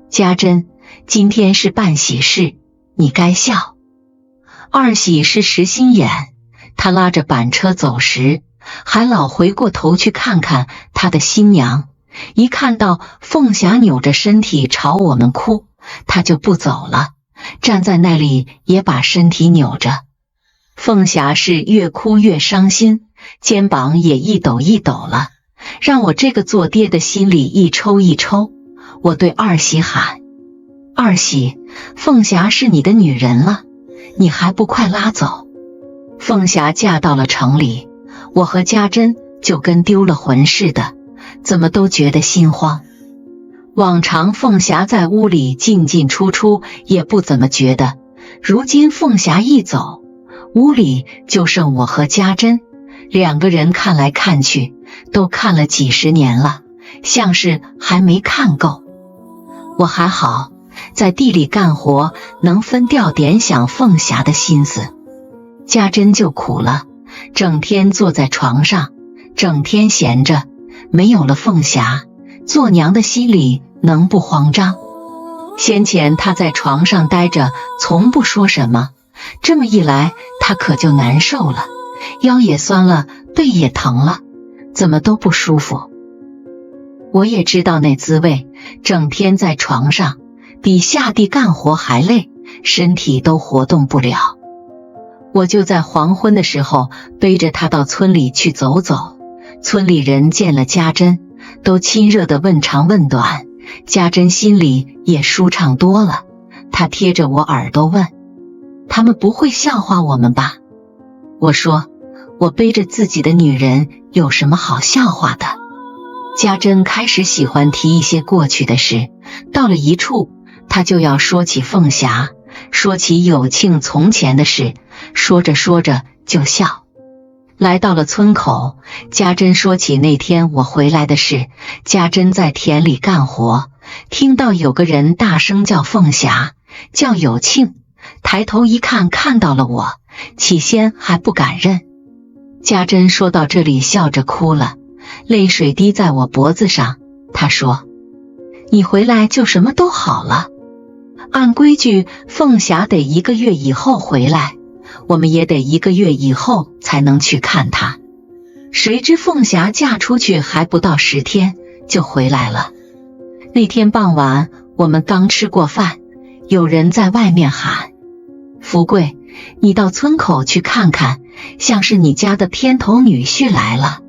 家珍，今天是办喜事，你该笑。二喜是实心眼，他拉着板车走时，还老回过头去看看他的新娘，一看到凤霞扭着身体朝我们哭，他就不走了，站在那里也把身体扭着。凤霞是越哭越伤心，肩膀也一抖一抖了，让我这个做爹的心里一抽一抽。我对二喜喊，二喜，凤霞是你的女人了，你还不快拉走。凤霞嫁到了城里，我和家珍就跟丢了魂似的，怎么都觉得心慌。往常凤霞在屋里进进出出也不怎么觉得，如今凤霞一走，屋里就剩我和家珍2个人，看来看去都看了几10年了，像是还没看够。我还好，在地里干活能分掉点想凤霞的心思。家珍就苦了，整天坐在床上，整天闲着，没有了凤霞，做娘的心里能不慌张？先前她在床上待着，从不说什么，这么一来她可就难受了，腰也酸了，背也疼了，怎么都不舒服。我也知道那滋味，整天在床上，比下地干活还累，身体都活动不了。我就在黄昏的时候背着她到村里去走走，村里人见了家珍，都亲热地问长问短，家珍心里也舒畅多了。她贴着我耳朵问，他们不会笑话我们吧？我说，我背着自己的女人有什么好笑话的？家珍开始喜欢提一些过去的事，到了一处，她就要说起凤霞，说起有庆从前的事，说着说着就笑。来到了村口，家珍说起那天我回来的事。家珍在田里干活，听到有个人大声叫凤霞，叫有庆，抬头一看，看到了我，起先还不敢认。家珍说到这里笑着哭了，泪水滴在我脖子上。她说，你回来就什么都好了。按规矩，凤霞得1个月以后回来，我们也得1个月以后才能去看她。谁知凤霞嫁出去还不到10天就回来了。那天傍晚，我们刚吃过饭，有人在外面喊，福贵，你到村口去看看，像是你家的偏头女婿来了。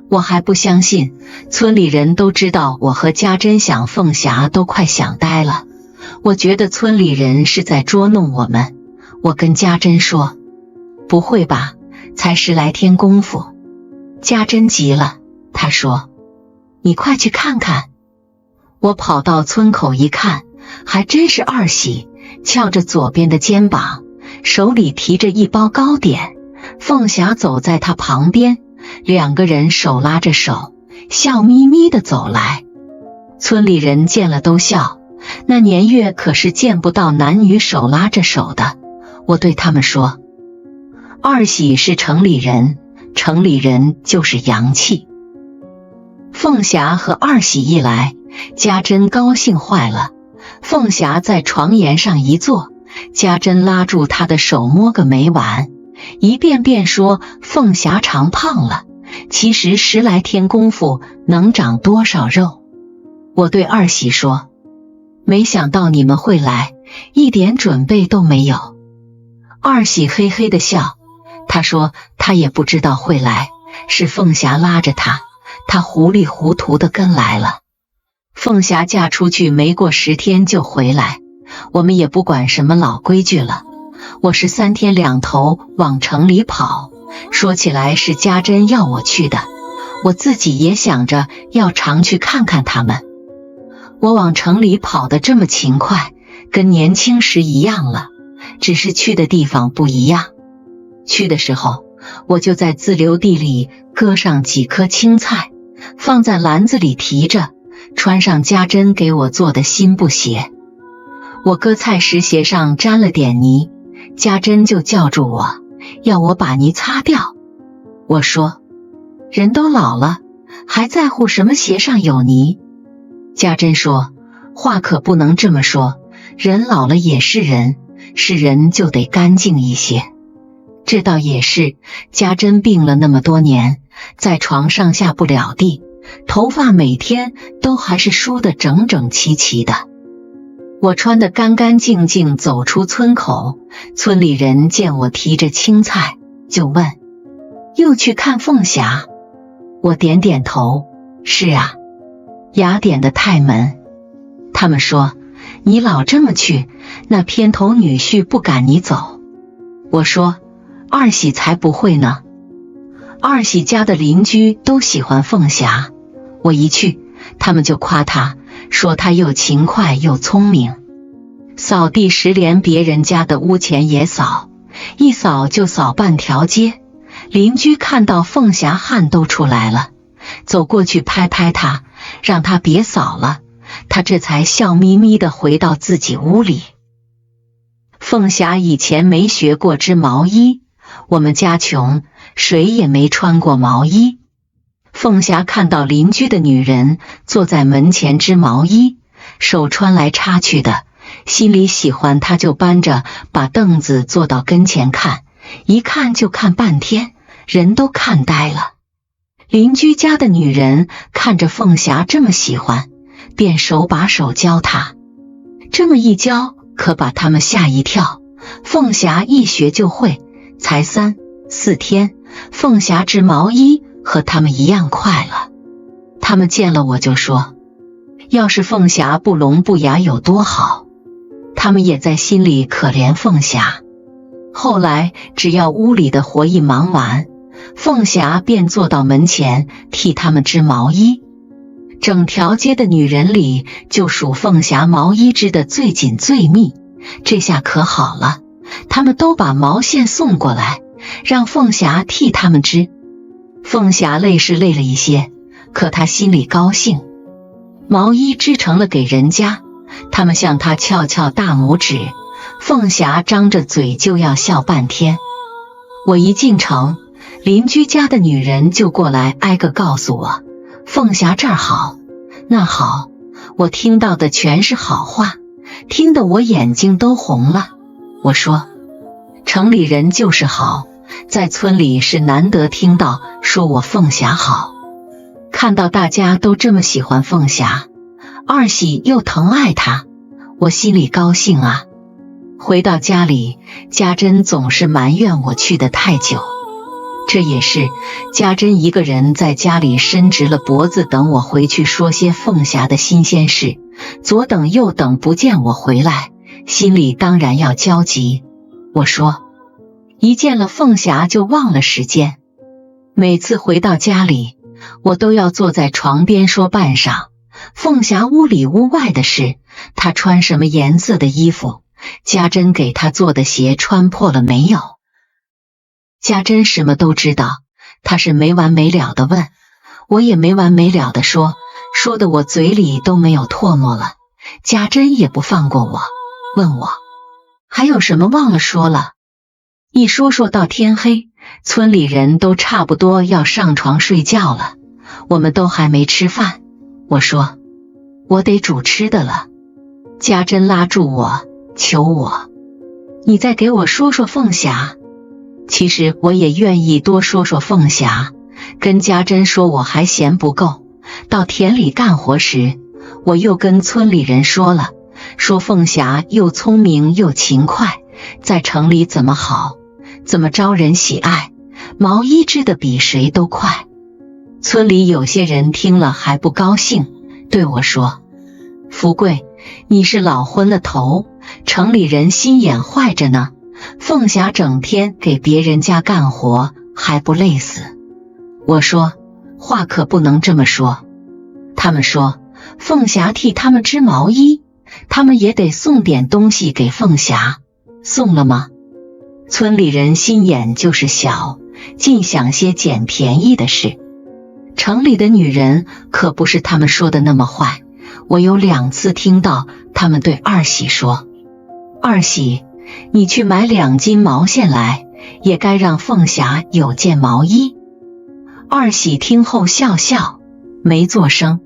我还不相信，村里人都知道我和家珍想凤霞都快想呆了。我觉得村里人是在捉弄我们。我跟家珍说，不会吧，才10来天功夫。家珍急了，她说，你快去看看。我跑到村口一看，还真是二喜，翘着左边的肩膀，手里提着一包糕点。凤霞走在他旁边，2个人手拉着手，笑眯眯地走来。村里人见了都笑，那年月可是见不到男女手拉着手的。我对他们说，二喜是城里人，城里人就是洋气。凤霞和二喜一来，家珍高兴坏了。凤霞在床沿上一坐，家珍拉住她的手摸个没完，一遍遍说凤霞长胖了，其实10来天功夫能长多少肉。我对二喜说，没想到你们会来，一点准备都没有。二喜嘿嘿地笑，他说他也不知道会来，是凤霞拉着他，他糊里糊涂地跟来了。凤霞嫁出去没过10天就回来，我们也不管什么老规矩了。我是3天2头往城里跑，说起来是家珍要我去的，我自己也想着要常去看看他们。我往城里跑得这么勤快，跟年轻时一样了，只是去的地方不一样。去的时候，我就在自留地里割上几颗青菜，放在篮子里提着，穿上家珍给我做的新布鞋。我割菜时鞋上沾了点泥，家珍就叫住我，要我把泥擦掉。我说，人都老了，还在乎什么鞋上有泥？家珍说，话可不能这么说，人老了也是人，是人就得干净一些。这倒也是，家珍病了那么多年，在床上下不了地，头发每天都还是梳得整整齐齐的。我穿得干干净净走出村口，村里人见我提着青菜，就问，又去看凤霞？我点点头，是啊，雅典的太门。他们说，你老这么去，那偏头女婿不赶你走。我说，二喜才不会呢。二喜家的邻居都喜欢凤霞，我一去，他们就夸她，说她又勤快又聪明。扫地时连别人家的屋前也扫，一扫就扫半条街。邻居看到凤霞汗都出来了，走过去拍拍她，让她别扫了，她这才笑眯眯地回到自己屋里。凤霞以前没学过织毛衣，我们家穷，谁也没穿过毛衣。凤霞看到邻居的女人坐在门前织毛衣，手穿来插去的，心里喜欢，她就搬着把凳子坐到跟前看，一看就看半天，人都看呆了。邻居家的女人看着凤霞这么喜欢，便手把手教她。这么一教，可把他们吓一跳。凤霞一学就会，才3、4天，凤霞织毛衣和他们一样快了。他们见了我就说，要是凤霞不聋不哑有多好。他们也在心里可怜凤霞。后来只要屋里的活一忙完，凤霞便坐到门前替他们织毛衣。整条街的女人里，就属凤霞毛衣织得最紧最密。这下可好了，他们都把毛线送过来，让凤霞替他们织。凤霞累是累了一些，可她心里高兴。毛衣织成了给人家，他们向她翘翘大拇指，凤霞张着嘴就要笑半天。我一进城，邻居家的女人就过来挨个告诉我，凤霞这儿好那好，我听到的全是好话，听得我眼睛都红了。我说，城里人就是好，在村里是难得听到说我凤霞好。看到大家都这么喜欢凤霞，二喜又疼爱她，我心里高兴啊。回到家里，家珍总是埋怨我去得太久。这也是家珍一个人在家里伸直了脖子等我回去说些凤霞的新鲜事，左等右等不见我回来，心里当然要焦急。我说，一见了凤霞就忘了时间。每次回到家里，我都要坐在床边说半晌，凤霞屋里屋外的事，她穿什么颜色的衣服，家珍给她做的鞋穿破了没有。家珍什么都知道，她是没完没了的问，我也没完没了的说，说的我嘴里都没有唾沫了。家珍也不放过我，问我还有什么忘了说了。一说到天黑，村里人都差不多要上床睡觉了，我们都还没吃饭。我说，我得煮吃的了。家珍拉住我，求我，你再给我说说凤霞。其实我也愿意多说说凤霞，跟家珍说我还嫌不够。到田里干活时，我又跟村里人说了，说凤霞又聪明又勤快，在城里怎么好，怎么招人喜爱，毛衣织得比谁都快。村里有些人听了还不高兴，对我说，福贵，你是老昏了头，城里人心眼坏着呢，凤霞整天给别人家干活还不累死。我说，话可不能这么说。他们说，凤霞替他们织毛衣，他们也得送点东西给凤霞，送了吗？村里人心眼就是小，尽想些捡便宜的事。城里的女人可不是他们说的那么坏，我有2次听到他们对二喜说，二喜，你去买2斤毛线来，也该让凤霞有件毛衣。二喜听后笑笑，没作声。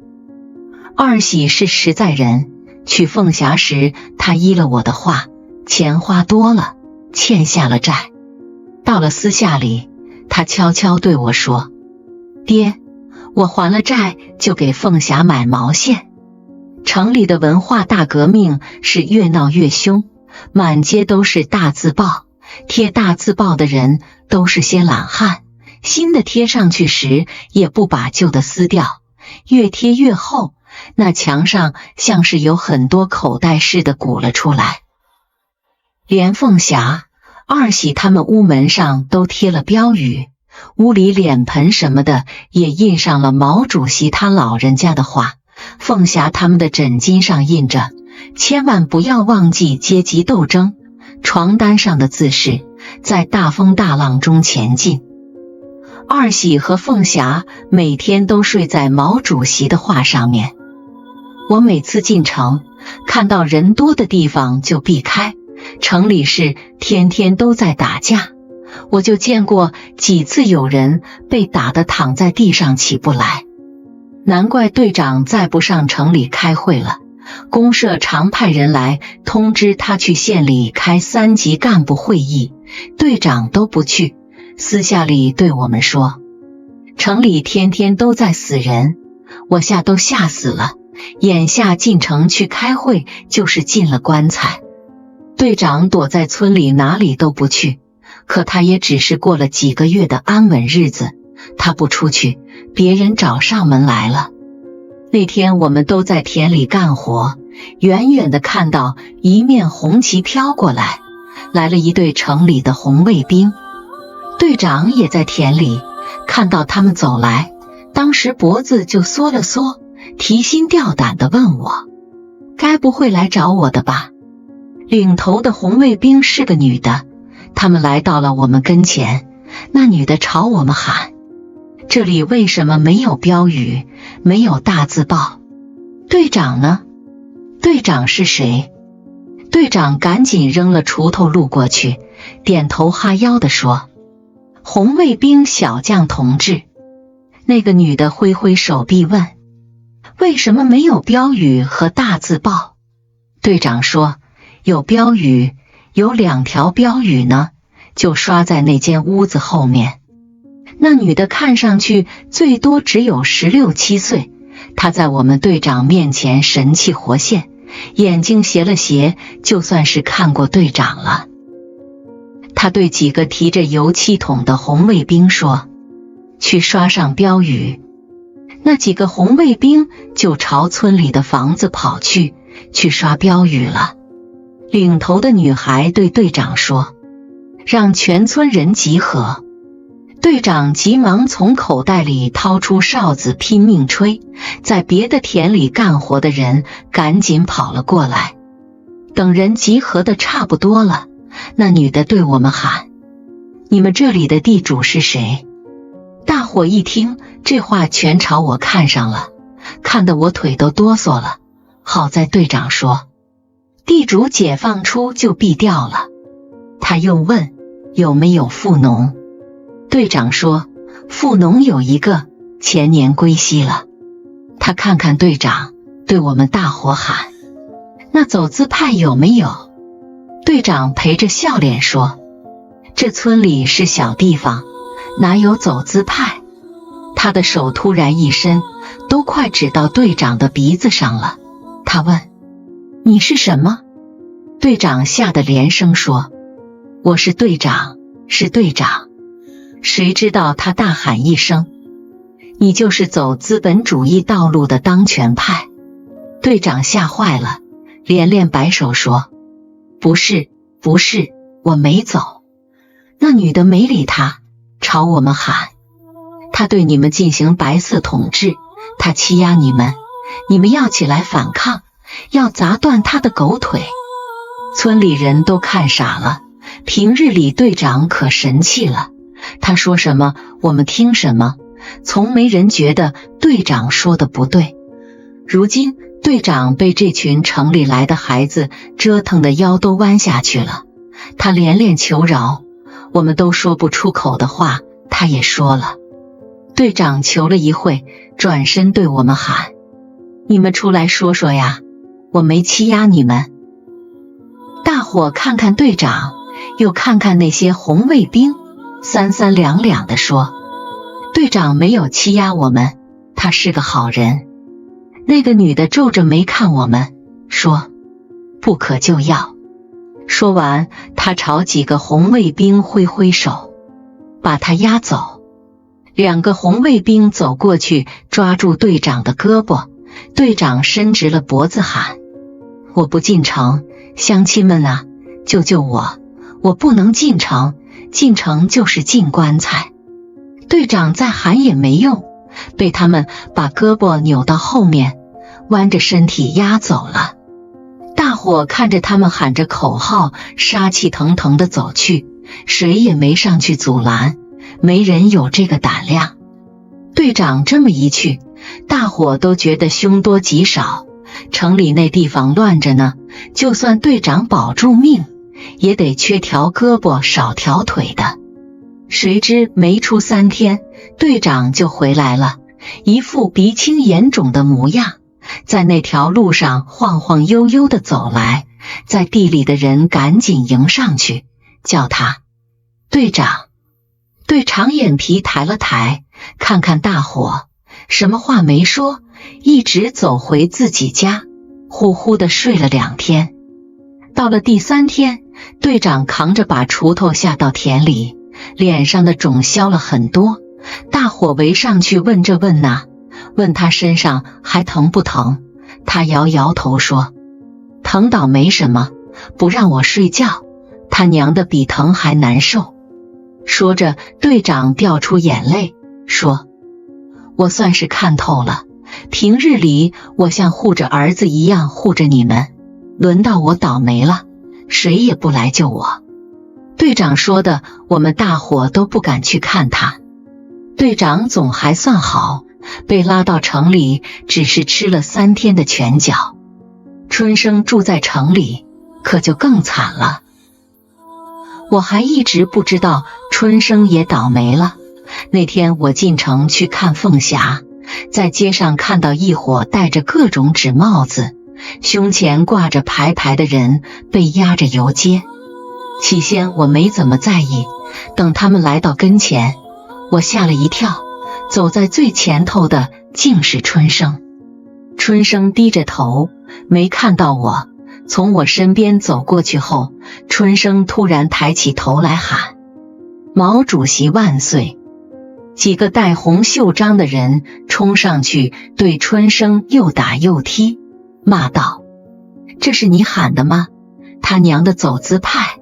二喜是实在人，娶凤霞时他依了我的话，钱花多了，欠下了债。到了私下里，他悄悄对我说，爹，我还了债就给凤霞买毛线。城里的文化大革命是越闹越凶，满街都是大字报，贴大字报的人都是些懒汉，新的贴上去时也不把旧的撕掉，越贴越厚，那墙上像是有很多口袋似的鼓了出来。连凤霞、二喜他们屋门上都贴了标语，屋里脸盆什么的也印上了毛主席他老人家的话，凤霞他们的枕巾上印着，千万不要忘记阶级斗争，床单上的字是，在大风大浪中前进。二喜和凤霞每天都睡在毛主席的画上面。我每次进城，看到人多的地方就避开，城里是天天都在打架，我就见过几次有人被打得躺在地上起不来。难怪队长再不上城里开会了，公社常派人来通知他去县里开3级干部会议，队长都不去，私下里对我们说，城里天天都在死人，我都吓死了，眼下进城去开会就是进了棺材。队长躲在村里哪里都不去，可他也只是过了几个月的安稳日子，他不出去，别人找上门来了。那天我们都在田里干活，远远地看到一面红旗飘过来，来了一队城里的红卫兵。队长也在田里，看到他们走来，当时脖子就缩了缩，提心吊胆地问我，该不会来找我的吧？领头的红卫兵是个女的，他们来到了我们跟前，那女的朝我们喊，这里为什么没有标语，没有大字报？队长呢？队长是谁？队长赶紧扔了锄头路过去，点头哈腰地说，红卫兵小将同志。那个女的挥挥手臂问，为什么没有标语和大字报？队长说，有标语，有2条标语呢，就刷在那间屋子后面。那女的看上去最多只有16、17岁，她在我们队长面前神气活现，眼睛斜了斜，就算是看过队长了。她对几个提着油漆桶的红卫兵说，去刷上标语。那几个红卫兵就朝村里的房子跑去刷标语了。领头的女孩对队长说，让全村人集合。队长急忙从口袋里掏出哨子拼命吹，在别的田里干活的人赶紧跑了过来。等人集合的差不多了，那女的对我们喊，你们这里的地主是谁？大伙一听这话全朝我看上了，看得我腿都哆嗦了。好在队长说，地主解放出就毙掉了。他又问，有没有富农？队长说，富农有一个，前年归西了。他看看队长，对我们大伙喊，那走资派有没有？队长陪着笑脸说，这村里是小地方，哪有走资派？他的手突然一伸，都快指到队长的鼻子上了。他问，你是什么？队长吓得连声说，我是队长，是队长。谁知道他大喊一声，你就是走资本主义道路的当权派。队长吓坏了，连连摆手说，不是，不是，我没走。那女的没理他，朝我们喊，他对你们进行白色统治，他欺压你们，你们要起来反抗，要砸断他的狗腿。村里人都看傻了，平日里队长可神气了，他说什么我们听什么，从没人觉得队长说的不对。如今队长被这群城里来的孩子折腾的腰都弯下去了，他连连求饶，我们都说不出口的话他也说了。队长求了一会，转身对我们喊，你们出来说说呀，我没欺压你们。大伙看看队长，又看看那些红卫兵，三三两两地说，队长没有欺压我们，他是个好人。那个女的皱着眉看我们，说，不可救药。说完，她朝几个红卫兵挥挥手，把他押走。2个红卫兵走过去，抓住队长的胳膊，队长伸直了脖子喊，我不进城，乡亲们啊，救救我，我不能进城，进城就是进棺材。队长再喊也没用，被他们把胳膊扭到后面，弯着身体押走了。大伙看着他们喊着口号，杀气腾腾地走去，谁也没上去阻拦，没人有这个胆量。队长这么一去，大伙都觉得凶多吉少，城里那地方乱着呢，就算队长保住命，也得缺条胳膊少条腿的。谁知没出3天，队长就回来了，一副鼻青眼肿的模样，在那条路上晃晃悠悠地走来，在地里的人赶紧迎上去，叫他队长。队长眼皮抬了抬，看看大伙，什么话没说，一直走回自己家，呼呼地睡了2天。到了第3天，队长扛着把锄头下到田里，脸上的肿消了很多，大伙围上去问这问那，问他身上还疼不疼。他摇摇头说，疼倒没什么，不让我睡觉，他娘的比疼还难受。说着，队长掉出眼泪，说，我算是看透了，平日里我像护着儿子一样护着你们，轮到我倒霉了，谁也不来救我。队长说的，我们大伙都不敢去看他。队长总还算好，被拉到城里，只是吃了3天的拳脚。春生住在城里，可就更惨了。我还一直不知道春生也倒霉了。那天我进城去看凤霞，在街上看到一伙戴着各种纸帽子，胸前挂着牌牌的人被押着游街。起先我没怎么在意，等他们来到跟前，我吓了一跳，走在最前头的竟是春生。春生低着头，没看到我，从我身边走过去后，春生突然抬起头来喊，毛主席万岁。几个戴红袖章的人冲上去对春生又打又踢，骂道，这是你喊的吗？他娘的走资派。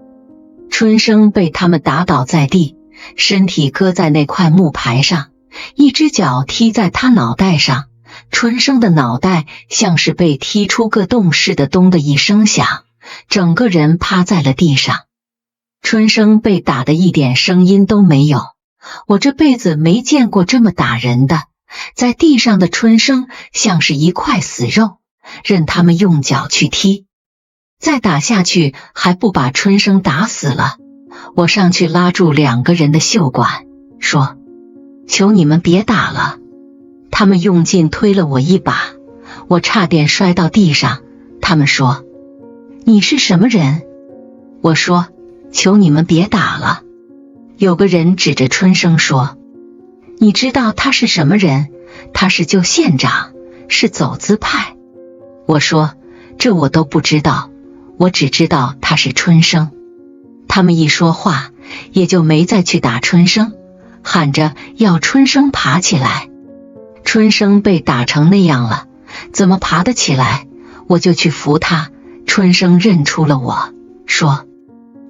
春生被他们打倒在地，身体搁在那块木牌上，一只脚踢在他脑袋上，春生的脑袋像是被踢出个洞似的，咚的一声响，整个人趴在了地上。春生被打得一点声音都没有，我这辈子没见过这么打人的。在地上的春生像是一块死肉，任他们用脚去踢，再打下去还不把春生打死了。我上去拉住2个人的袖管，说，求你们别打了。他们用劲推了我一把，我差点摔到地上。他们说，你是什么人？我说，求你们别打了。有个人指着春生说，你知道他是什么人？他是旧县长，是走资派。我说，这我都不知道，我只知道他是春生。他们一说话，也就没再去打春生，喊着要春生爬起来。春生被打成那样了，怎么爬得起来？我就去扶他。春生认出了我，说，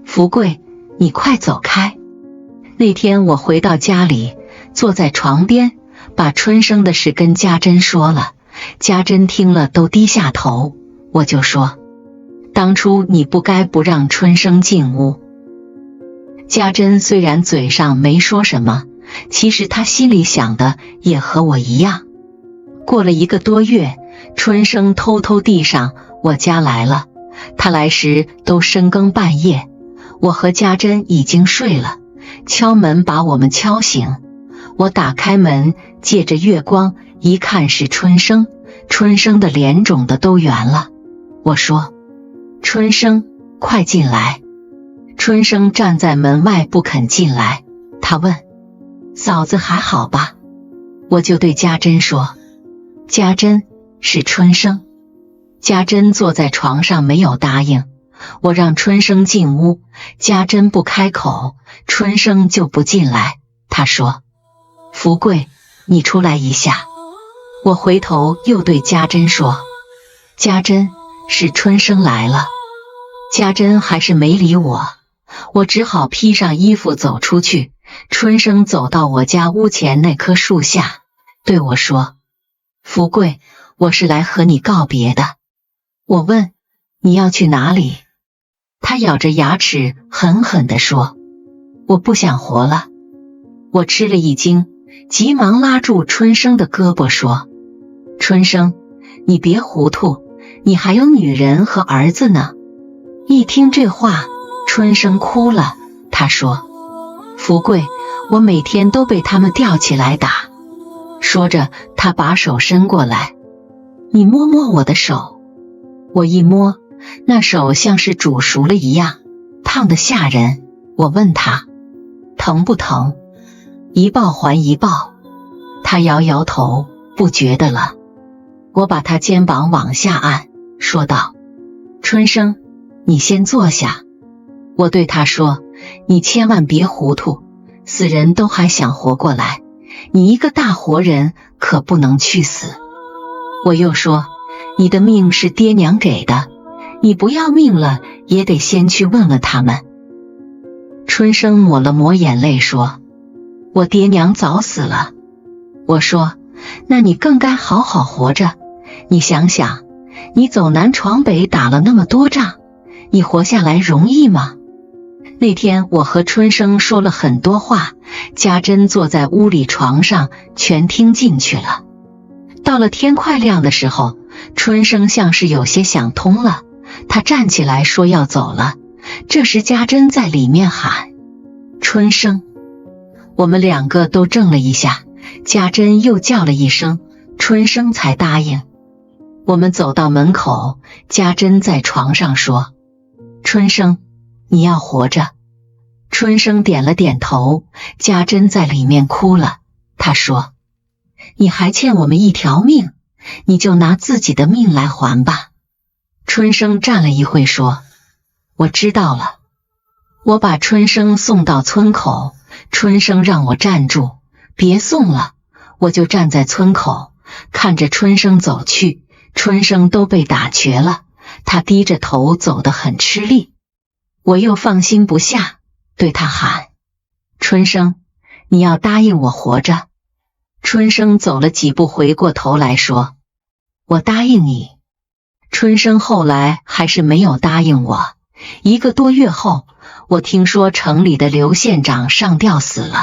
福贵，你快走开。那天我回到家里，坐在床边，把春生的事跟家珍说了。家珍听了都低下头。我就说，当初你不该不让春生进屋。家珍虽然嘴上没说什么，其实她心里想的也和我一样。过了1个多月，春生偷偷地上我家来了。他来时都深更半夜，我和家珍已经睡了，敲门把我们敲醒。我打开门，借着月光一看是春生，春生的脸肿得都圆了。我说，春生，快进来。春生站在门外不肯进来，他问，嫂子还好吧？我就对家珍说，家珍，是春生。家珍坐在床上没有答应。我让春生进屋，家珍不开口，春生就不进来。他说，福贵，你出来一下。我回头又对家珍说，家珍，是春生来了。家珍还是没理我，我只好披上衣服走出去。春生走到我家屋前那棵树下，对我说，福贵，我是来和你告别的。我问，你要去哪里？他咬着牙齿狠狠地说，我不想活了。我吃了一惊，急忙拉住春生的胳膊说，春生，你别糊涂，你还有女人和儿子呢。一听这话，春生哭了。他说，福贵，我每天都被他们吊起来打。说着，他把手伸过来，你摸摸我的手。我一摸，那手像是煮熟了一样，烫得吓人。我问他，疼不疼？一报还一报。他摇摇头，不觉得了。我把他肩膀往下按，说道：春生，你先坐下。我对他说，你千万别糊涂，死人都还想活过来，你一个大活人可不能去死。我又说，你的命是爹娘给的，你不要命了也得先去问问他们。春生抹了抹眼泪说，我爹娘早死了。我说，那你更该好好活着，你想想，你走南闯北打了那么多仗，你活下来容易吗？那天我和春生说了很多话，家珍坐在屋里床上全听进去了。到了天快亮的时候，春生像是有些想通了，他站起来说要走了。这时家珍在里面喊，春生。我们两个都怔了一下，家珍又叫了一声，春生才答应。我们走到门口，家珍在床上说，春生，你要活着。春生点了点头，家珍在里面哭了。他说，你还欠我们一条命，你就拿自己的命来还吧。春生站了一会说，我知道了。我把春生送到村口，春生让我站住，别送了。我就站在村口，看着春生走去。春生都被打瘸了，他低着头走得很吃力。我又放心不下，对他喊，春生，你要答应我活着。春生走了几步，回过头来说，我答应你。春生后来还是没有答应我。1个多月后，我听说城里的刘县长上吊死了。